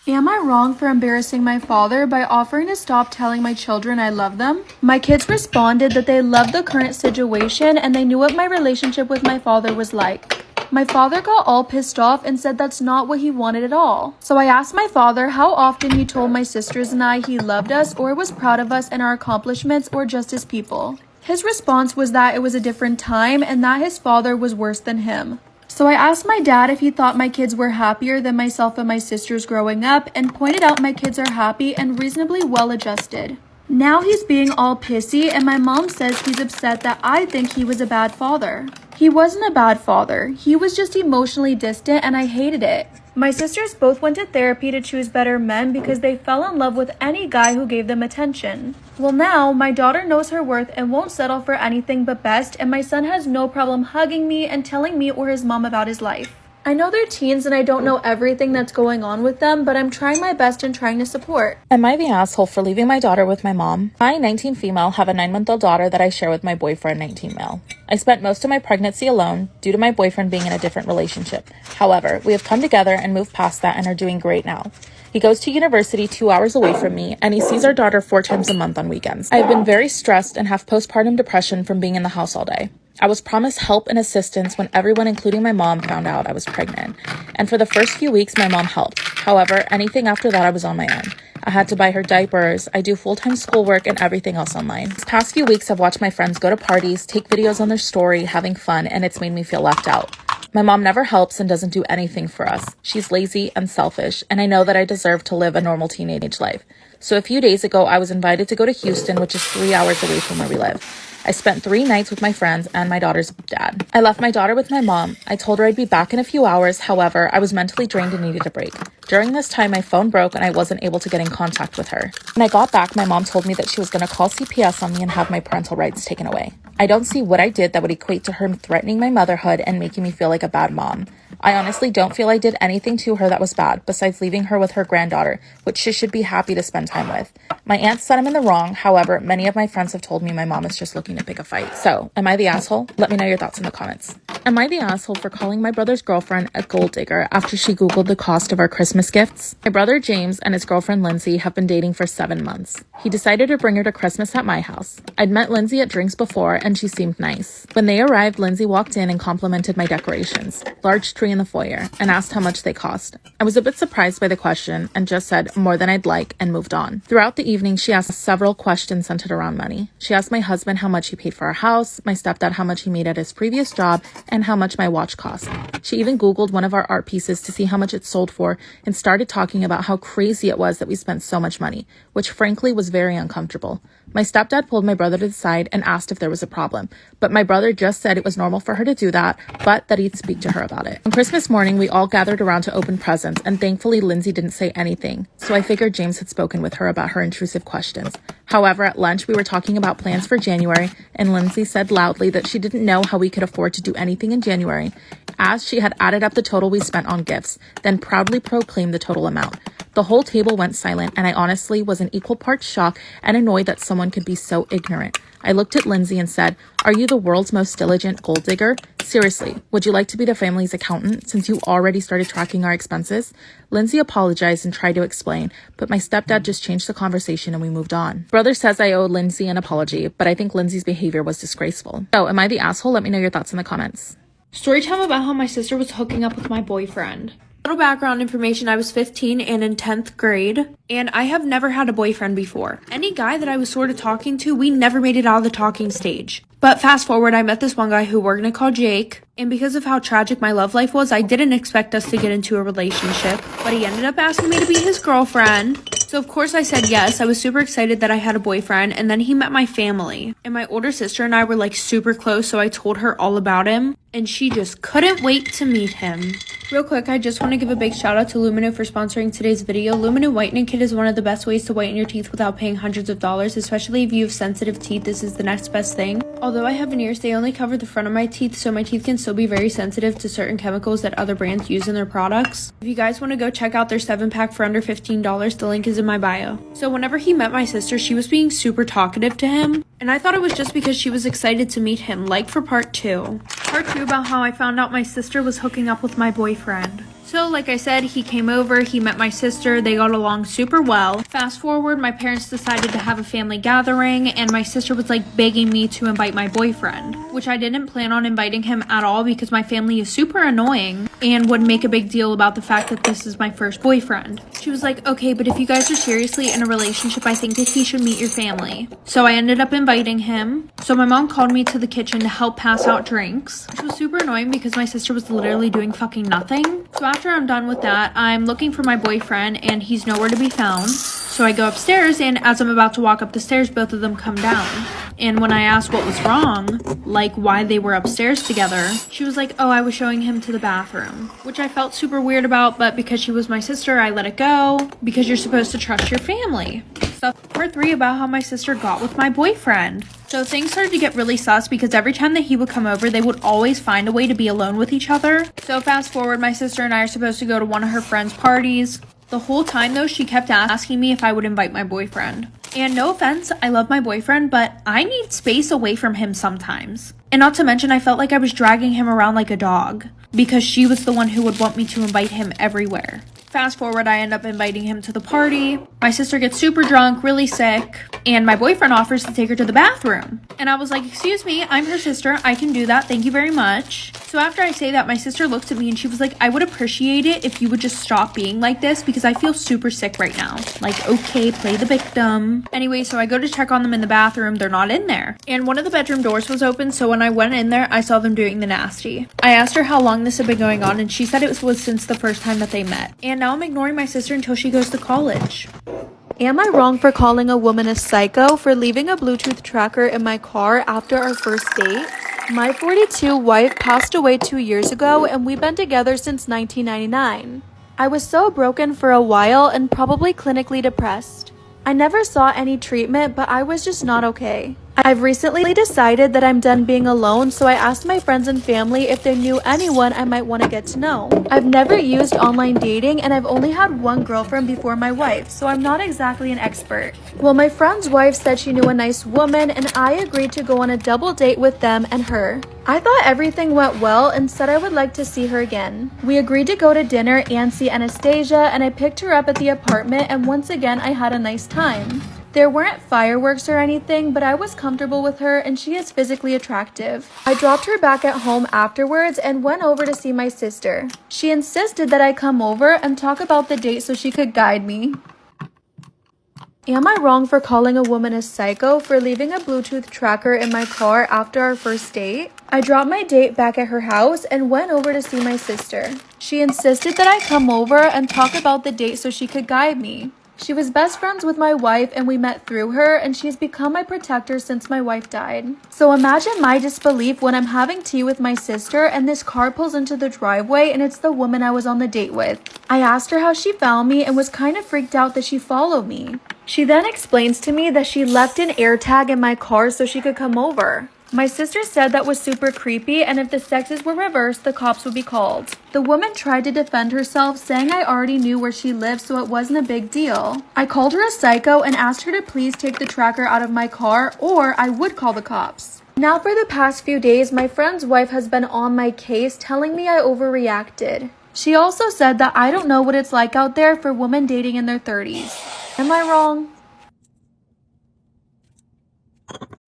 Am I wrong for embarrassing my father by offering to stop telling my children I love them? My kids responded that they loved the current situation and they knew what my relationship with my father was like. My father got all pissed off and said that's not what he wanted at all. So I asked my father how often he told my sisters and I he loved us or was proud of us and our accomplishments or just as people. His response was that it was a different time and that his father was worse than him. So I asked my dad if he thought my kids were happier than myself and my sisters growing up and pointed out my kids are happy and reasonably well adjusted. Now he's being all pissy and my mom says he's upset that I think he was a bad father. He wasn't a bad father. He was just emotionally distant and I hated it. My sisters both went to therapy to choose better men because they fell in love with any guy who gave them attention. Well, now my daughter knows her worth and won't settle for anything but best, and my son has no problem hugging me and telling me or his mom about his life. I know they're teens and I don't know everything that's going on with them, but I'm trying my best and trying to support. Am I the asshole for leaving my daughter with my mom? I, 19 female, have a 9-month-old daughter that I share with my boyfriend, 19 male. I spent most of my pregnancy alone due to my boyfriend being in a different relationship. However, we have come together and moved past that and are doing great now. He goes to university 2 hours away from me, and he sees our daughter 4 times a month on weekends. I have been very stressed and have postpartum depression from being in the house all day. I was promised help and assistance when everyone, including my mom, found out I was pregnant. And for the first few weeks, my mom helped. However, anything after that, I was on my own. I had to buy her diapers, I do full-time schoolwork, and everything else online. These past few weeks, I've watched my friends go to parties, take videos on their story, having fun, and it's made me feel left out. My mom never helps and doesn't do anything for us. She's lazy and selfish, and I know that I deserve to live a normal teenage life. So a few days ago, I was invited to go to Houston, which is 3 hours away from where we live. I spent 3 nights with my friends and my daughter's dad. I left my daughter with my mom. I told her I'd be back in a few hours. However, I was mentally drained and needed a break. During this time, my phone broke and I wasn't able to get in contact with her. When I got back, my mom told me that she was going to call CPS on me and have my parental rights taken away. I don't see what I did that would equate to her threatening my motherhood and making me feel like a bad mom. I honestly don't feel I did anything to her that was bad, besides leaving her with her granddaughter, which she should be happy to spend time with. My aunt said I'm in the wrong. However, many of my friends have told me my mom is just looking to pick a fight. So, am I the asshole? Let me know your thoughts in the comments. Am I the asshole for calling my brother's girlfriend a gold digger after she Googled the cost of our Christmas gifts? My brother James and his girlfriend Lindsay have been dating for 7 months. He decided to bring her to Christmas at my house. I'd met Lindsay at drinks before and she seemed nice. When they arrived, Lindsay walked in and complimented my decorations, large tree in the foyer, and asked how much they cost. I was a bit surprised by the question and just said more than I'd like and moved on. Throughout the evening, she asked several questions centered around money. She asked my husband how much he paid for our house, my stepdad how much he made at his previous job, and how much my watch cost. She even Googled one of our art pieces to see how much it sold for and started talking about how crazy it was that we spent so much money, which frankly was very uncomfortable. My stepdad pulled my brother to the side and asked if there was a problem, but my brother just said it was normal for her to do that, but that he'd speak to her about it. On Christmas morning, we all gathered around to open presents, and thankfully Lindsay didn't say anything, so I figured James had spoken with her about her intrusive questions. However, at lunch, we were talking about plans for January, and Lindsay said loudly that she didn't know how we could afford to do anything in January, as she had added up the total we spent on gifts, then proudly proclaimed the total amount. The whole table went silent, and I honestly was in equal parts shocked and annoyed that someone could be so ignorant. I looked at Lindsay and said, "Are you the world's most diligent gold digger? Seriously, would you like to be the family's accountant since you already started tracking our expenses?" Lindsay apologized and tried to explain, but my stepdad just changed the conversation and we moved on. Brother says I owe Lindsay an apology, but I think Lindsay's behavior was disgraceful. So, am I the asshole? Let me know your thoughts in the comments. Story time about how my sister was hooking up with my boyfriend. Little background information, I was 15 and in 10th grade, and I have never had a boyfriend before. Any guy that I was sort of talking to, we never made it out of the talking stage. But fast forward, I met this one guy who we're gonna call Jake, and because of how tragic my love life was, I didn't expect us to get into a relationship, but he ended up asking me to be his girlfriend. So of course I said yes. I was super excited that I had a boyfriend, and then he met my family. And my older sister and I were like super close, so I told her all about him, and she just couldn't wait to meet him. Real quick, I just want to give a big shout out to Lumino for sponsoring today's video. Lumino Whitening Kit is one of the best ways to whiten your teeth without paying hundreds of dollars, especially if you have sensitive teeth. This is the next best thing. Although I have veneers, they only cover the front of my teeth, so my teeth can still be very sensitive to certain chemicals that other brands use in their products. If you guys want to go check out their 7-pack for under $15, the link is in my bio. So whenever he met my sister, she was being super talkative to him, and I thought it was just because she was excited to meet him, like for part 2. Part 2 about how I found out my sister was hooking up with my boyfriend. So like I said, he came over, he met my sister, they got along super well. Fast forward, my parents decided to have a family gathering, and my sister was like begging me to invite my boyfriend, which I didn't plan on inviting him at all because my family is super annoying and would make a big deal about the fact that this is my first boyfriend. She was like, "Okay, but if you guys are seriously in a relationship, I think that he should meet your family." So I ended up inviting him. So my mom called me to the kitchen to help pass out drinks, which was super annoying because my sister was literally doing fucking nothing. So after I'm done with that, I'm looking for my boyfriend and he's nowhere to be found. So I go upstairs, and as I'm about to walk up the stairs, both of them come down. And when I asked what was wrong, like why they were upstairs together, she was like, oh, I was showing him to the bathroom, which I felt super weird about, but because she was my sister, I let it go, because you're supposed to trust your family. Stuff number 3 about how my sister got with my boyfriend. So things started to get really sus because every time that he would come over, they would always find a way to be alone with each other. So fast forward, my sister and I are supposed to go to one of her friends' parties. The whole time though, she kept asking me if I would invite my boyfriend. And no offense, I love my boyfriend, but I need space away from him sometimes. And not to mention, I felt like I was dragging him around like a dog because she was the one who would want me to invite him everywhere. Fast forward, I end up inviting him to the party. My sister gets super drunk, really sick, and my boyfriend offers to take her to the bathroom. And I was like, excuse me, I'm her sister. I can do that. Thank you very much. So after I say that, my sister looks at me and she was like, I would appreciate it if you would just stop being like this because I feel super sick right now. Like, okay, play the victim. Anyway, so I go to check on them in the bathroom. They're not in there. And one of the bedroom doors was open, so when I went in there, I saw them doing the nasty. I asked her how long this had been going on, and she said it was since the first time that they met. And now I'm ignoring my sister until she goes to college. Am I wrong for calling a woman a psycho for leaving a Bluetooth tracker in my car after our first date? My 42 wife passed away 2 years ago and we've been together since 1999. I was so broken for a while and probably clinically depressed. I never saw any treatment, but I was just not okay. I've recently decided that I'm done being alone, so I asked my friends and family if they knew anyone I might want to get to know. I've never used online dating and I've only had one girlfriend before my wife, so I'm not exactly an expert. Well, my friend's wife said she knew a nice woman and I agreed to go on a double date with them and her. I thought everything went well and said I would like to see her again. We agreed to go to dinner and see Anastasia, and I picked her up at the apartment, and once again I had a nice time. There weren't fireworks or anything, but I was comfortable with her and she is physically attractive. I dropped her back at home afterwards and went over to see my sister. She insisted that I come over and talk about the date so she could guide me. Am I wrong for calling a woman a psycho for leaving a Bluetooth tracker in my car after our first date? I dropped my date back at her house and went over to see my sister. She insisted that I come over and talk about the date so she could guide me. She was best friends with my wife and we met through her, and she has become my protector since my wife died. So imagine my disbelief when I'm having tea with my sister and this car pulls into the driveway and it's the woman I was on the date with. I asked her how she found me and was kind of freaked out that she followed me. She then explains to me that she left an AirTag in my car so she could come over. My sister said that was super creepy, and if the sexes were reversed, the cops would be called. The woman tried to defend herself, saying I already knew where she lived, so it wasn't a big deal. I called her a psycho and asked her to please take the tracker out of my car, or I would call the cops. Now for the past few days, my friend's wife has been on my case, telling me I overreacted. She also said that I don't know what it's like out there for women dating in their 30s. Am I wrong?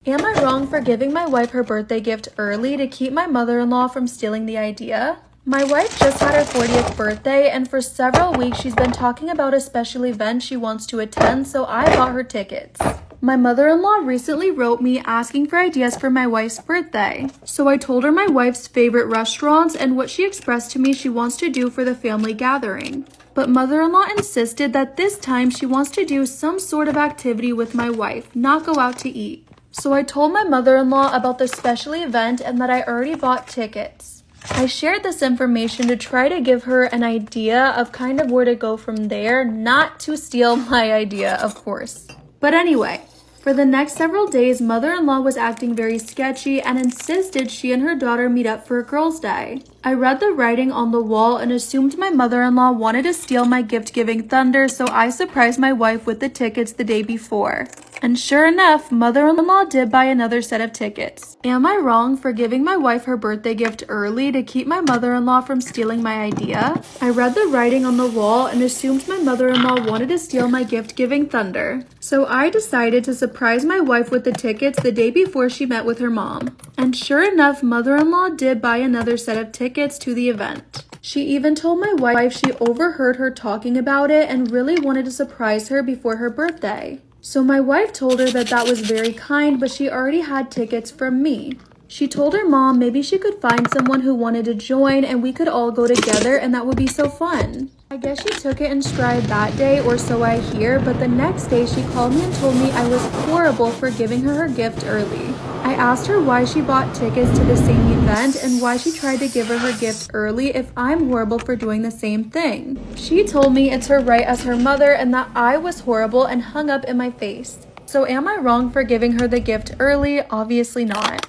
Am I wrong for giving my wife her birthday gift early to keep my mother-in-law from stealing the idea? My wife just had her 40th birthday, and for several weeks she's been talking about a special event she wants to attend, so I bought her tickets. My mother-in-law recently wrote me asking for ideas for my wife's birthday. So I told her my wife's favorite restaurants and what she expressed to me she wants to do for the family gathering. But mother-in-law insisted that this time she wants to do some sort of activity with my wife, not go out to eat. So I told my mother-in-law about the special event and that I already bought tickets. I shared this information to try to give her an idea of kind of where to go from there, not to steal my idea, of course. But anyway, for the next several days, mother-in-law was acting very sketchy and insisted she and her daughter meet up for a girls' day. I read the writing on the wall and assumed my mother-in-law wanted to steal my gift-giving thunder, so I surprised my wife with the tickets the day before. And sure enough, mother-in-law did buy another set of tickets. Am I wrong for giving my wife her birthday gift early to keep my mother-in-law from stealing my idea? I read the writing on the wall and assumed my mother-in-law wanted to steal my gift-giving thunder. So I decided to surprise my wife with the tickets the day before she met with her mom. And sure enough, mother-in-law did buy another set of tickets to the event. She even told my wife she overheard her talking about it and really wanted to surprise her before her birthday. So my wife told her that that was very kind, but she already had tickets from me. She told her mom maybe she could find someone who wanted to join and we could all go together and that would be so fun. I guess she took it in stride that day, or so I hear, but the next day she called me and told me I was horrible for giving her gift early. I asked her why she bought tickets to the same event and why she tried to give her gift early if I'm horrible for doing the same thing. She told me it's her right as her mother and that I was horrible and hung up in my face. So am I wrong for giving her the gift early? Obviously not.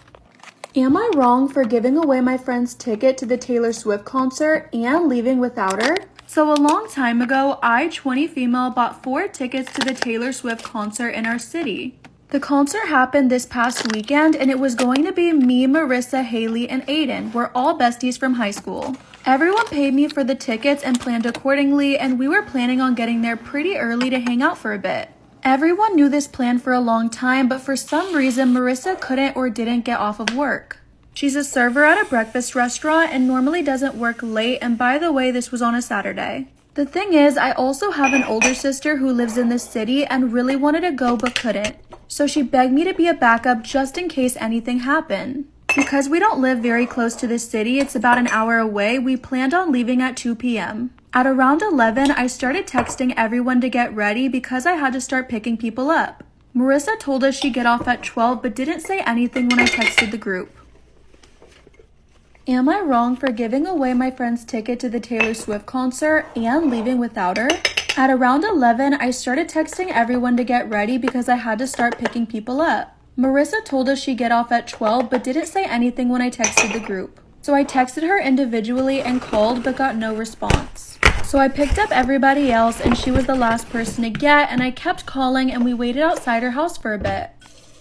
Am I wrong for giving away my friend's ticket to the Taylor Swift concert and leaving without her? So a long time ago, I, 20 female, bought 4 tickets to the Taylor Swift concert in our city. The concert happened this past weekend and it was going to be me, Marissa, Haley, and Aiden. We're all besties from high school. Everyone paid me for the tickets and planned accordingly, and we were planning on getting there pretty early to hang out for a bit. Everyone knew this plan for a long time, but for some reason, Marissa couldn't or didn't get off of work. She's a server at a breakfast restaurant and normally doesn't work late, and by the way, this was on a Saturday. The thing is, I also have an older sister who lives in this city and really wanted to go but couldn't. So she begged me to be a backup just in case anything happened. Because we don't live very close to this city, it's about an hour away, we planned on leaving at 2 p.m. At around 11, I started texting everyone to get ready because I had to start picking people up. Marissa told us she'd get off at 12 but didn't say anything when I texted the group. Am I wrong for giving away my friend's ticket to the Taylor Swift concert and leaving without her? At around 11, I started texting everyone to get ready because I had to start picking people up. Marissa told us she'd get off at 12 but didn't say anything when I texted the group. So I texted her individually and called but got no response. So I picked up everybody else and she was the last person to get, and I kept calling and we waited outside her house for a bit.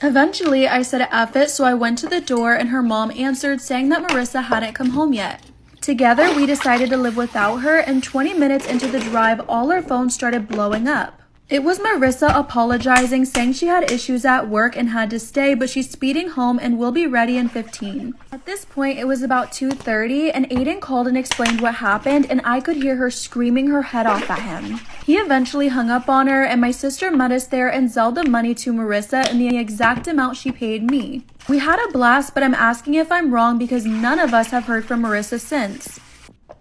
Eventually, I said F it, so I went to the door and her mom answered saying that Marissa hadn't come home yet. Together, we decided to live without her, and 20 minutes into the drive, all our phones started blowing up. It was Marissa apologizing, saying she had issues at work and had to stay, but she's speeding home and will be ready in 15. At this point, it was about 2:30, and Aiden called and explained what happened, and I could hear her screaming her head off at him. He eventually hung up on her, and my sister met us there and zelled the money to Marissa in the exact amount she paid me. We had a blast, but I'm asking if I'm wrong because none of us have heard from Marissa since.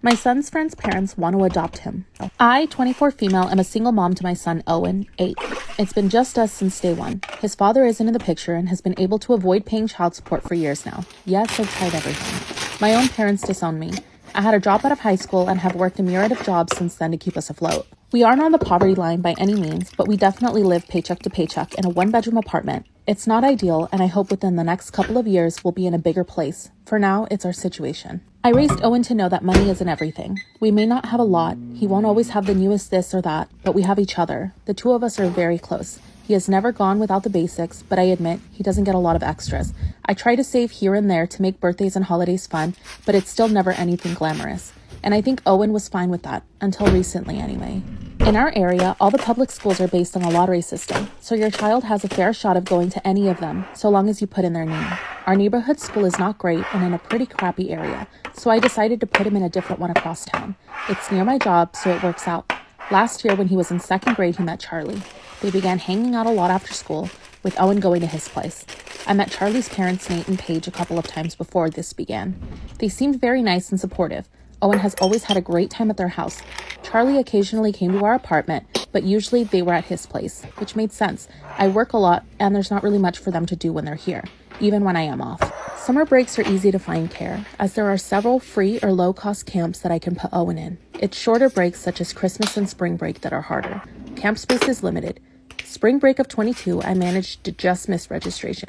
My son's friend's parents want to adopt him. I, 24 female, am a single mom to my son Owen, 8. It's been just us since day one. His father isn't in the picture and has been able to avoid paying child support for years now. Yes, I've tried everything. My own parents disowned me. I had a drop out of high school and have worked a myriad of jobs since then to keep us afloat. We aren't on the poverty line by any means, but we definitely live paycheck to paycheck in a 1-bedroom apartment. It's not ideal, and I hope within the next couple of years we'll be in a bigger place. For now, it's our situation. I raised Owen to know that money isn't everything. We may not have a lot, he won't always have the newest this or that, but we have each other. The two of us are very close. He has never gone without the basics, but I admit he doesn't get a lot of extras. I try to save here and there to make birthdays and holidays fun, but it's still never anything glamorous. And I think Owen was fine with that, until recently anyway. In our area, all the public schools are based on a lottery system, so your child has a fair shot of going to any of them, so long as you put in their name. Our neighborhood school is not great and in a pretty crappy area, so I decided to put him in a different one across town. It's near my job, so it works out. Last year, when he was in 2nd grade, he met Charlie. They began hanging out a lot after school, with Owen going to his place. I met Charlie's parents, Nate and Paige, a couple of times before this began. They seemed very nice and supportive. Owen has always had a great time at their house. Charlie occasionally came to our apartment, but usually they were at his place, which made sense. I work a lot, and there's not really much for them to do when they're here, even when I am off. Summer breaks are easy to find care, as there are several free or low-cost camps that I can put Owen in. It's shorter breaks such as Christmas and spring break that are harder. Camp space is limited. Spring break of 22, I managed to just miss registration.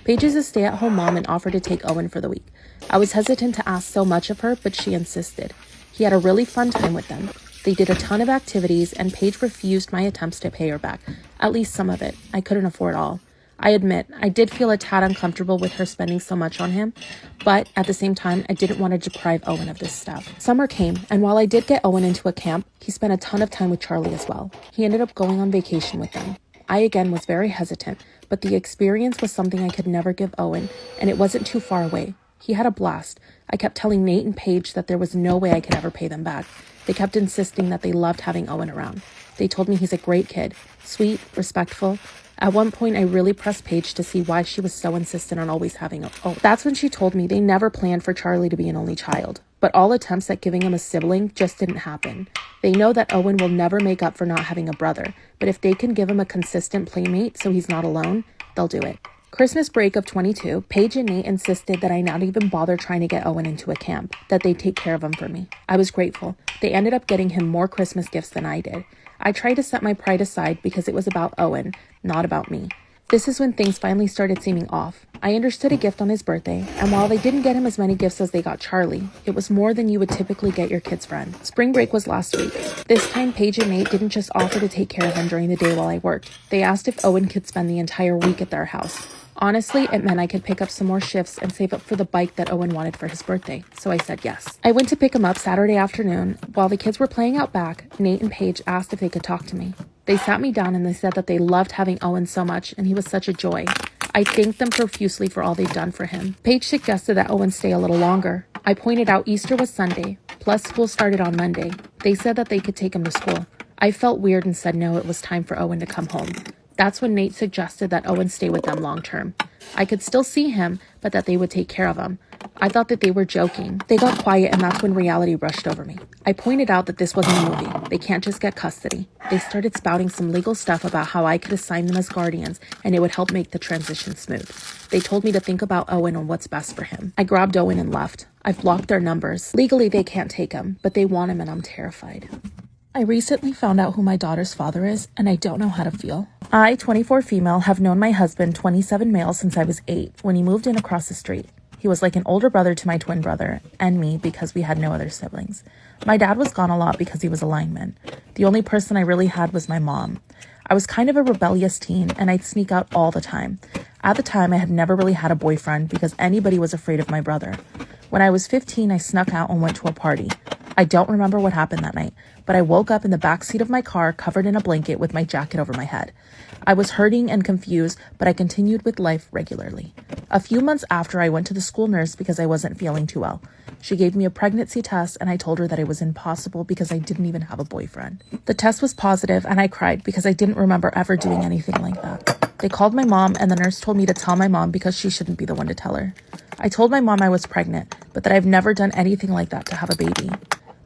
Paige is a stay-at-home mom and offered to take Owen for the week. I was hesitant to ask so much of her, but she insisted. He had a really fun time with them. They did a ton of activities, and Paige refused my attempts to pay her back. At least some of it. I couldn't afford all. I admit, I did feel a tad uncomfortable with her spending so much on him, but at the same time, I didn't want to deprive Owen of this stuff. Summer came, and while I did get Owen into a camp, he spent a ton of time with Charlie as well. He ended up going on vacation with them. I again was very hesitant, but the experience was something I could never give Owen, and it wasn't too far away. He had a blast. I kept telling Nate and Paige that there was no way I could ever pay them back. They kept insisting that they loved having Owen around. They told me he's a great kid, sweet, respectful. At one point, I really pressed Paige to see why she was so insistent on always having Owen. That's when she told me they never planned for Charlie to be an only child. but all attempts at giving him a sibling just didn't happen. They know that Owen will never make up for not having a brother, but if they can give him a consistent playmate so he's not alone, they'll do it. Christmas break of 22, Paige and Nate insisted that I not even bother trying to get Owen into a camp, that they'd take care of him for me. I was grateful. They ended up getting him more Christmas gifts than I did. I tried to set my pride aside because it was about Owen, not about me. This is when things finally started seeming off. I understood a gift on his birthday, and while they didn't get him as many gifts as they got Charlie, it was more than you would typically get your kid's friend. Spring break was last week. This time, Paige and Nate didn't just offer to take care of him during the day while I worked. They asked if Owen could spend the entire week at their house. Honestly, it meant I could pick up some more shifts and save up for the bike that Owen wanted for his birthday, so I said yes. I went to pick him up Saturday afternoon. While the kids were playing out back, Nate and Paige asked if they could talk to me. They sat me down and they said that they loved having Owen so much and he was such a joy. I thanked them profusely for all they've done for him. Paige suggested that Owen stay a little longer. I pointed out Easter was Sunday, plus school started on Monday. They said that they could take him to school. I felt weird and said no, it was time for Owen to come home. That's when Nate suggested that Owen stay with them long term. I could still see him, but that they would take care of him. I thought that they were joking. They got quiet and that's when reality rushed over me. I pointed out that this wasn't a movie. They can't just get custody. They started spouting some legal stuff about how I could assign them as guardians and it would help make the transition smooth. They told me to think about Owen and what's best for him. I grabbed Owen and left. I've blocked their numbers. Legally, they can't take him, but they want him and I'm terrified. I recently found out who my daughter's father is, and I don't know how to feel. I, 24 female, have known my husband, 27 male, since I was 8, when he moved in across the street. He was like an older brother to my twin brother, and me, because we had no other siblings. My dad was gone a lot because he was a lineman. The only person I really had was my mom. I was kind of a rebellious teen, and I'd sneak out all the time. At the time, I had never really had a boyfriend because anybody was afraid of my brother. When I was 15, I snuck out and went to a party. I don't remember what happened that night, but I woke up in the backseat of my car covered in a blanket with my jacket over my head. I was hurting and confused, but I continued with life regularly. A few months after, I went to the school nurse because I wasn't feeling too well. She gave me a pregnancy test and I told her that it was impossible because I didn't even have a boyfriend. The test was positive and I cried because I didn't remember ever doing anything like that. They called my mom and the nurse told me to tell my mom because she shouldn't be the one to tell her. I told my mom I was pregnant, but that I've never done anything like that to have a baby.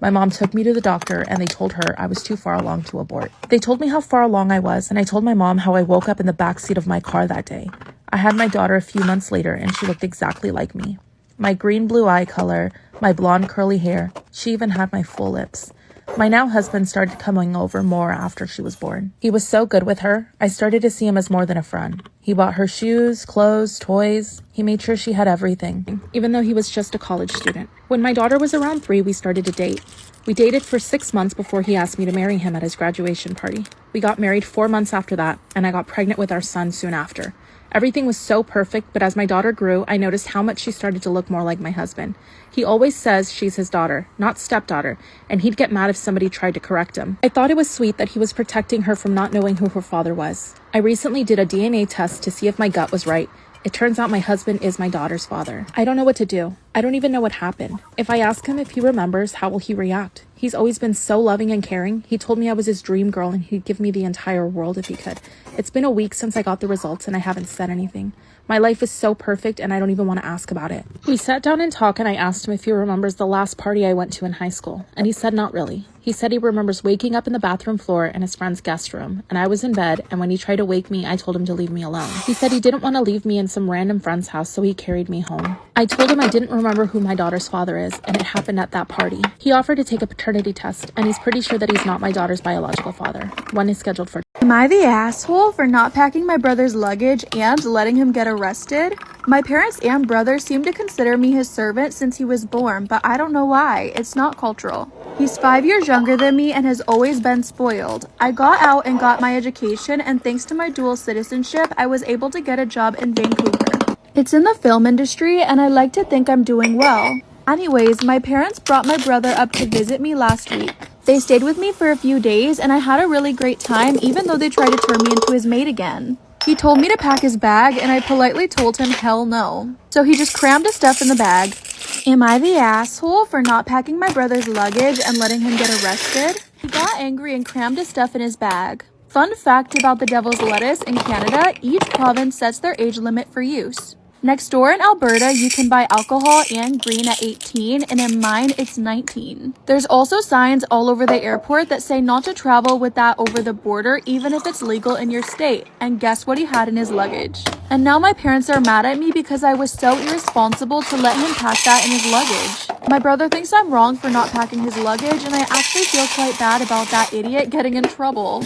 My mom took me to the doctor and they told her I was too far along to abort. They told me how far along I was and I told my mom how I woke up in the backseat of my car that day. I had my daughter a few months later and she looked exactly like me. My green-blue eye color, my blonde curly hair, she even had my full lips. My now husband started coming over more after she was born. He was so good with her, I started to see him as more than a friend. He bought her shoes, clothes, toys. He made sure she had everything, even though he was just a college student. When my daughter was around 3, we started to date. We dated for 6 months before he asked me to marry him at his graduation party. We got married 4 months after that, and I got pregnant with our son soon after. Everything was so perfect, but as my daughter grew, I noticed how much she started to look more like my husband. He always says she's his daughter, not stepdaughter, and he'd get mad if somebody tried to correct him. I thought it was sweet that he was protecting her from not knowing who her father was. I recently did a DNA test to see if my gut was right. It turns out my husband is my daughter's father. I don't know what to do. I don't even know what happened. If I ask him if he remembers, how will he react? He's always been so loving and caring. He told me I was his dream girl and he'd give me the entire world if he could. It's been a week since I got the results and I haven't said anything. My life is so perfect and I don't even want to ask about it. We sat down and talked and I asked him if he remembers the last party I went to in high school. And he said not really. He said he remembers waking up in the bathroom floor in his friend's guest room. And I was in bed and when he tried to wake me, I told him to leave me alone. He said he didn't want to leave me in some random friend's house, so he carried me home. I told him I didn't remember who my daughter's father is and it happened at that party. He offered to take a paternity test and he's pretty sure that he's not my daughter's biological father. One is scheduled for. Am I the asshole for not packing my brother's luggage and letting him get arrested? My parents and brother seem to consider me his servant since he was born, but I don't know why. It's not cultural. He's 5 years younger than me and has always been spoiled. I got out and got my education, and thanks to my dual citizenship, I was able to get a job in Vancouver. It's in the film industry, and I like to think I'm doing well. Anyways, my parents brought my brother up to visit me last week. They stayed with me for a few days, and I had a really great time, even though they tried to turn me into his maid again. He told me to pack his bag, and I politely told him hell no. So he just crammed his stuff in the bag. Am I the asshole for not packing my brother's luggage and letting him get arrested? He got angry and crammed his stuff in his bag. Fun fact about the devil's lettuce in Canada, each province sets their age limit for use. Next door in Alberta, you can buy alcohol and green at 18, and in mine, it's 19. There's also signs all over the airport that say not to travel with that over the border, even if it's legal in your state. And guess what he had in his luggage? And now my parents are mad at me because I was so irresponsible to let him pack that in his luggage. My brother thinks I'm wrong for not packing his luggage, and I actually feel quite bad about that idiot getting in trouble.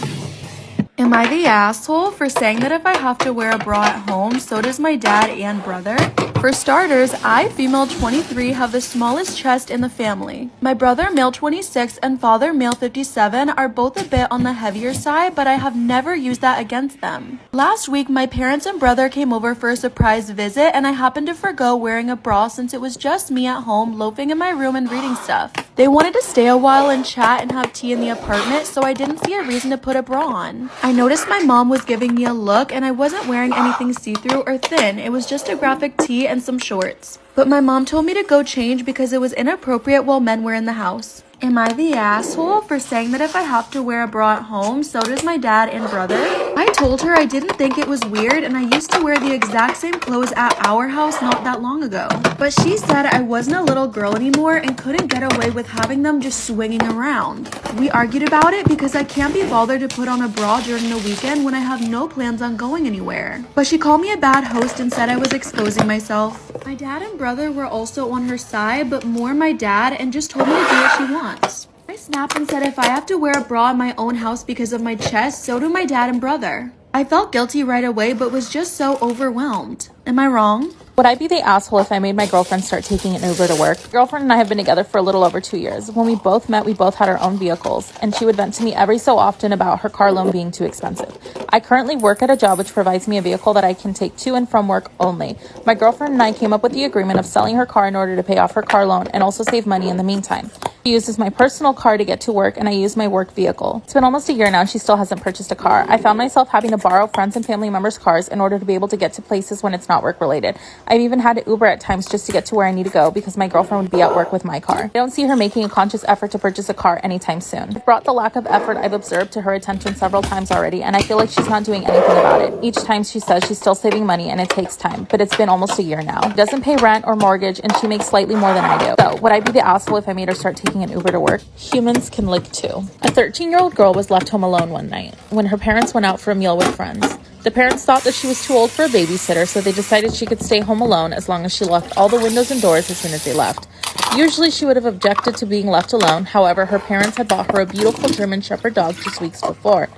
Am I the asshole for saying that if I have to wear a bra at home, so does my dad and brother? For starters, I, female 23, have the smallest chest in the family. My brother, male 26, and father, male 57, are both a bit on the heavier side, but I have never used that against them. Last week, my parents and brother came over for a surprise visit, and I happened to forgo wearing a bra since it was just me at home, loafing in my room and reading stuff. They wanted to stay a while and chat and have tea in the apartment, so I didn't see a reason to put a bra on. I noticed my mom was giving me a look, and I wasn't wearing anything see-through or thin. It was just a graphic tee and some shorts. But my mom told me to go change because it was inappropriate while men were in the house. Am I the asshole for saying that if I have to wear a bra at home, so does my dad and brother? I told her I didn't think it was weird and I used to wear the exact same clothes at our house not that long ago. But she said I wasn't a little girl anymore and couldn't get away with having them just swinging around. We argued about it because I can't be bothered to put on a bra during the weekend when I have no plans on going anywhere. But she called me a bad host and said I was exposing myself. My dad and brother were also on her side, but more my dad, and just told me to do what she wants. I snapped and said if I have to wear a bra in my own house because of my chest, so do my dad and brother. I felt guilty right away, but was just so overwhelmed. Am I wrong? Would I be the asshole if I made my girlfriend start taking an Uber to work? My girlfriend and I have been together for a little over 2 years. When we both met, we both had our own vehicles, and she would vent to me every so often about her car loan being too expensive. I currently work at a job which provides me a vehicle that I can take to and from work only. My girlfriend and I came up with the agreement of selling her car in order to pay off her car loan and also save money in the meantime. She uses my personal car to get to work, and I use my work vehicle. It's been almost a year now, and she still hasn't purchased a car. I found myself having to borrow friends and family members' cars in order to be able to get to places when it's not work-related. I've even had to Uber at times just to get to where I need to go because my girlfriend would be at work with my car. I don't see her making a conscious effort to purchase a car anytime soon. I've brought the lack of effort I've observed to her attention several times already, and I feel like she's not doing anything about it. Each time she says she's still saving money and it takes time, but it's been almost a year now. She doesn't pay rent or mortgage, and she makes slightly more than I do. So, would I be the asshole if I made her start taking an Uber to work? Humans can lick too. A 13-year-old girl was left home alone one night when her parents went out for a meal with friends. The parents thought that she was too old for a babysitter, so they decided she could stay home alone as long as she locked all the windows and doors as soon as they left. Usually she would have objected to being left alone. However, her parents had bought her a beautiful German Shepherd dog just weeks before.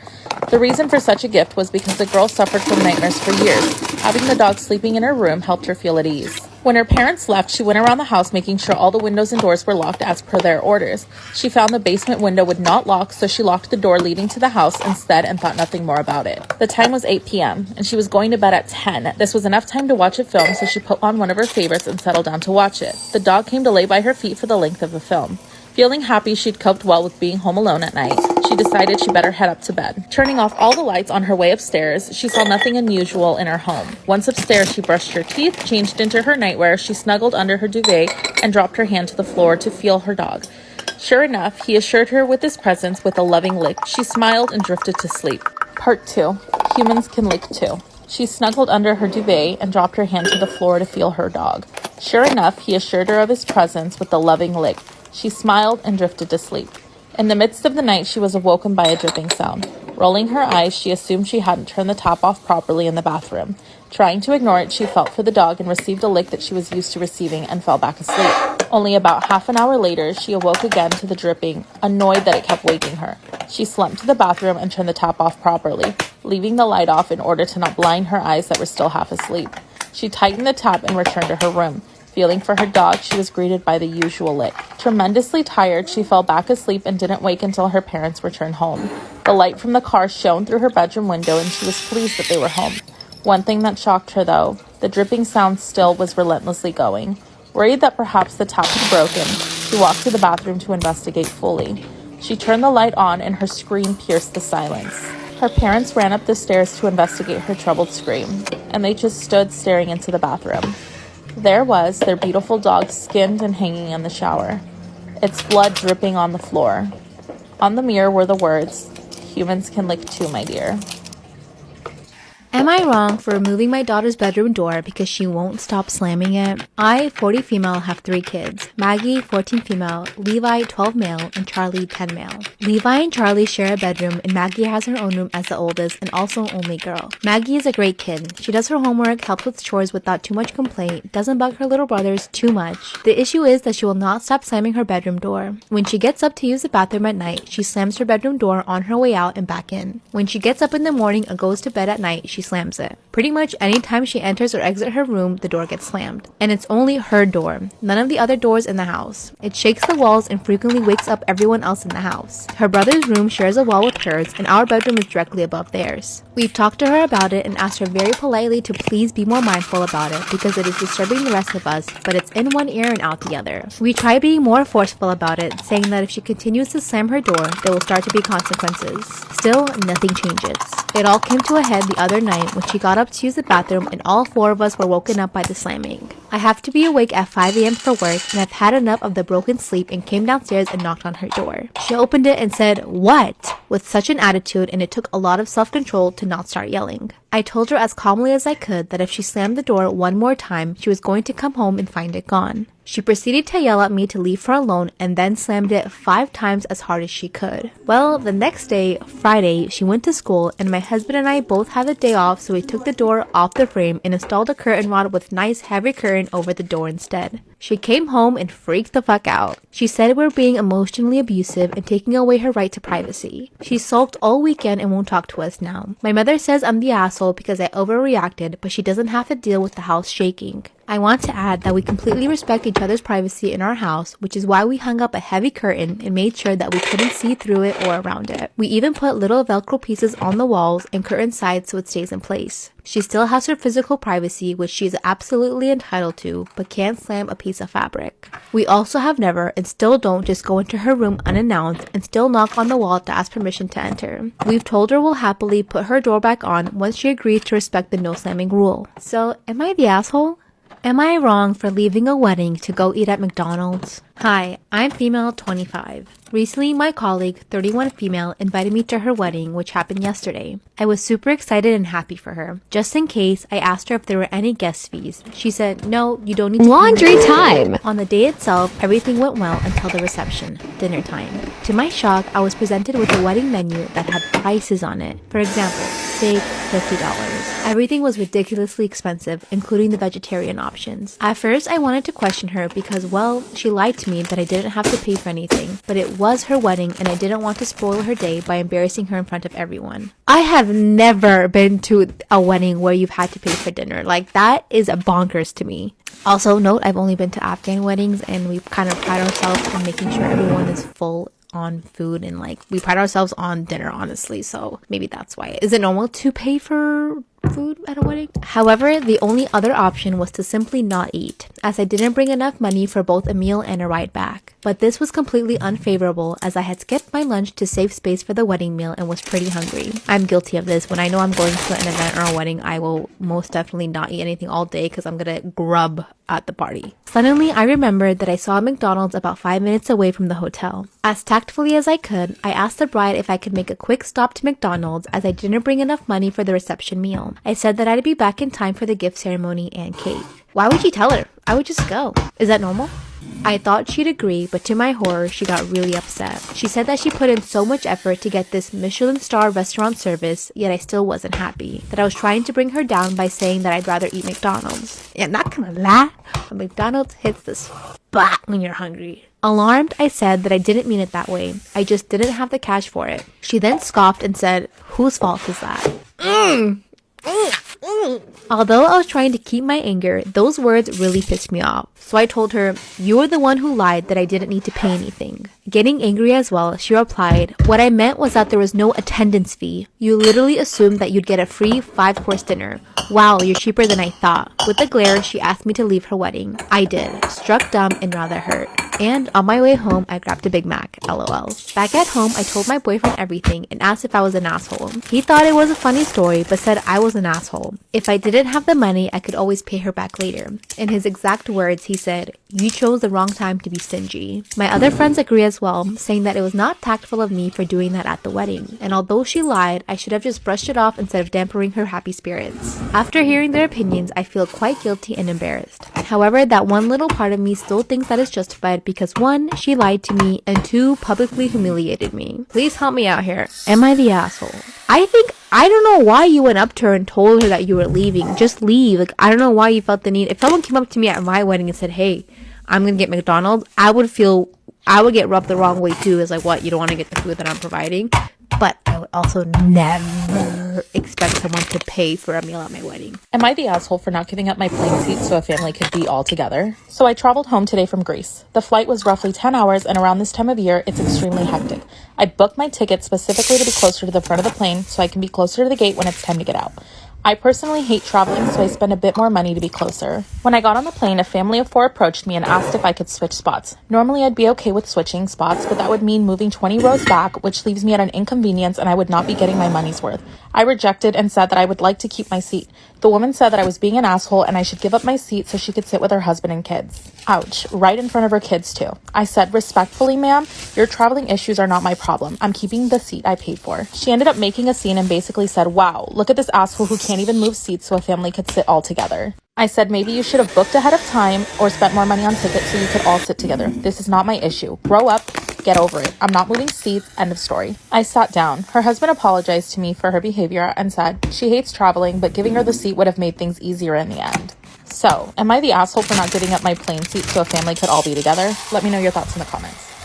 The reason for such a gift was because the girl suffered from nightmares for years. Having the dog sleeping in her room helped her feel at ease. When her parents left, she went around the house making sure all the windows and doors were locked as per their orders. She found the basement window would not lock, so she locked the door leading to the house instead and thought nothing more about it. The time was 8 p.m., and she was going to bed at 10. This was enough time to watch a film, so she put on one of her favorites and settled down to watch it. The dog came to lay by her feet for the length of the film. Feeling happy she'd coped well with being home alone at night, she decided she better head up to bed. Turning off all the lights on her way upstairs, she saw nothing unusual in her home. Once upstairs, she brushed her teeth, changed into her nightwear, she snuggled under her duvet, and dropped her hand to the floor to feel her dog. Sure enough, he assured her with his presence with a loving lick. She smiled and drifted to sleep. Part 2. Humans can lick too. She snuggled under her duvet and dropped her hand to the floor to feel her dog. Sure enough, he assured her of his presence with a loving lick. She smiled and drifted to sleep. In the midst of the night, she was awoken by a dripping sound. Rolling her eyes, she assumed she hadn't turned the tap off properly in the bathroom. Trying to ignore it, she felt for the dog and received a lick that she was used to receiving and fell back asleep. Only about half an hour later, she awoke again to the dripping, annoyed that it kept waking her. She slumped to the bathroom and turned the tap off properly, leaving the light off in order to not blind her eyes that were still half asleep. She tightened the tap and returned to her room. Feeling for her dog, she was greeted by the usual lick. Tremendously tired, she fell back asleep and didn't wake until her parents returned home. The light from the car shone through her bedroom window and she was pleased that they were home. One thing that shocked her, though, the dripping sound still was relentlessly going. Worried that perhaps the tap had broken, she walked to the bathroom to investigate fully. She turned the light on and her scream pierced the silence. Her parents ran up the stairs to investigate her troubled scream, and they just stood staring into the bathroom. There was their beautiful dog skinned and hanging in the shower, its blood dripping on the floor. On the mirror were the words, "Humans can lick too, my dear." Am I wrong for removing my daughter's bedroom door because she won't stop slamming it? I, 40 female, have 3 kids. Maggie, 14 female, Levi, 12 male, and Charlie, 10 male. Levi and Charlie share a bedroom, and Maggie has her own room as the oldest and also only girl. Maggie is a great kid. She does her homework, helps with chores without too much complaint, doesn't bug her little brothers too much. The issue is that she will not stop slamming her bedroom door. When she gets up to use the bathroom at night, she slams her bedroom door on her way out and back in. When she gets up in the morning and goes to bed at night, she slams it. Pretty much anytime she enters or exits her room, the door gets slammed. And it's only her door, none of the other doors in the house. It shakes the walls and frequently wakes up everyone else in the house. Her brother's room shares a wall with hers, and our bedroom is directly above theirs. We've talked to her about it and asked her very politely to please be more mindful about it because it is disturbing the rest of us, but it's in one ear and out the other. We try being more forceful about it, saying that if she continues to slam her door, there will start to be consequences. Still, nothing changes. It all came to a head the other night when she got up to use the bathroom and all 4 of us were woken up by the slamming. I have to be awake at 5 a.m. for work and I've had enough of the broken sleep and came downstairs and knocked on her door. She opened it and said, "What?" with such an attitude, and it took a lot of self-control to not start yelling. I told her as calmly as I could that if she slammed the door one more time, she was going to come home and find it gone. She proceeded to yell at me to leave her alone and then slammed it 5 times as hard as she could. Well, the next day, Friday, she went to school and my husband and I both had the day off, so we took the door off the frame and installed a curtain rod with nice heavy curtain over the door instead. She came home and freaked the fuck out. She said we're being emotionally abusive and taking away her right to privacy. She sulked all weekend and won't talk to us now. My mother says I'm the asshole because I overreacted, but she doesn't have to deal with the house shaking. I want to add that we completely respect each other's privacy in our house, which is why we hung up a heavy curtain and made sure that we couldn't see through it or around it. We even put little Velcro pieces on the walls and curtain sides so it stays in place. She still has her physical privacy, which she is absolutely entitled to, but can't slam a piece of fabric. We also have never and still don't just go into her room unannounced and still knock on the wall to ask permission to enter. We've told her we'll happily put her door back on once she agrees to respect the no slamming rule. So, am I the asshole? Am I wrong for leaving a wedding to go eat at McDonald's? Hi, I'm female 25. Recently, my colleague, 31 female, invited me to her wedding, which happened yesterday. I was super excited and happy for her. Just in case, I asked her if there were any guest fees. She said, "No, you don't need to." Laundry time! On the day itself, everything went well until the reception, dinner time. To my shock, I was presented with a wedding menu that had prices on it. For example, steak, $50. Everything was ridiculously expensive, including the vegetarian options. At first, I wanted to question her because, well, she lied to me that I didn't have to pay for anything, but it was her wedding and I didn't want to spoil her day by embarrassing her in front of everyone. I have never been to a wedding where you've had to pay for dinner. Like, that is bonkers to me. Also, note, I've only been to Afghan weddings and we kind of pride ourselves on making sure everyone is full on food, and like we pride ourselves on dinner, honestly, so maybe that's why. Is it normal to pay for food at a wedding? However, the only other option was to simply not eat, as I didn't bring enough money for both a meal and a ride back. But this was completely unfavorable as I had skipped my lunch to save space for the wedding meal and was pretty hungry. I'm guilty of this. When I know I'm going to an event or a wedding, I will most definitely not eat anything all day because I'm gonna grub at the party. Suddenly, I remembered that I saw a McDonald's about 5 minutes away from the hotel. As tactfully as I could, I asked the bride if I could make a quick stop to McDonald's as I didn't bring enough money for the reception meal. I said that I'd be back in time for the gift ceremony and cake. Why would she tell her? I would just go. Is that normal? I thought she'd agree, but to my horror, she got really upset. She said that she put in so much effort to get this Michelin star restaurant service, yet I still wasn't happy. That I was trying to bring her down by saying that I'd rather eat McDonald's. Yeah, not gonna lie, but McDonald's hits the spot when you're hungry. Alarmed, I said that I didn't mean it that way. I just didn't have the cash for it. She then scoffed and said, "Whose fault is that?" Although I was trying to keep my anger, those words really pissed me off. So I told her, "You were the one who lied that I didn't need to pay anything." Getting angry as well, she replied, "What I meant was that there was no attendance fee. You literally assumed that you'd get a free 5-course dinner. Wow, you're cheaper than I thought." With a glare, she asked me to leave her wedding. I did, struck dumb and rather hurt. And on my way home, I grabbed a Big Mac, lol. Back at home, I told my boyfriend everything and asked if I was an asshole. He thought it was a funny story, but said I was an asshole. If I didn't have the money, I could always pay her back later. In his exact words, he said, "You chose the wrong time to be stingy." My other friends agree as well, saying that it was not tactful of me for doing that at the wedding. And although she lied, I should have just brushed it off instead of dampening her happy spirits. After hearing their opinions, I feel quite guilty and embarrassed. However, that one little part of me still thinks that is justified because 1, she lied to me, and 2, publicly humiliated me. Please help me out here. Am I the asshole? I don't know why you went up to her and told her that you were leaving. Just leave. Like, I don't know why you felt the need. If someone came up to me at my wedding and said, "Hey, I'm gonna get McDonald's," I would get rubbed the wrong way too. It's like, what, you don't want to get the food that I'm providing? But I would also never expect someone to pay for a meal at my wedding. Am I the asshole for not giving up my plane seat so a family could be all together? So I traveled home today from Greece. The flight was roughly 10 hours, and around this time of year, it's extremely hectic. I booked my ticket specifically to be closer to the front of the plane so I can be closer to the gate when it's time to get out. I personally hate traveling, so I spend a bit more money to be closer. When I got on the plane, a family of 4 approached me and asked if I could switch spots. Normally, I'd be okay with switching spots, but that would mean moving 20 rows back, which leaves me at an inconvenience and I would not be getting my money's worth. I rejected and said that I would like to keep my seat. The woman said that I was being an asshole and I should give up my seat so she could sit with her husband and kids. Ouch, right in front of her kids too. I said, "Respectfully, ma'am, your traveling issues are not my problem. I'm keeping the seat I paid for." She ended up making a scene and basically said, "Wow, look at this asshole who can't even move seats so a family could sit all together." I said, "Maybe you should have booked ahead of time or spent more money on tickets so you could all sit together. This is not my issue. Grow up, get over it. I'm not moving seats, end of story." I sat down. Her husband apologized to me for her behavior and said she hates traveling, but giving her the seat would have made things easier in the end. So, am I the asshole for not giving up my plane seat so a family could all be together? Let me know your thoughts in the comments.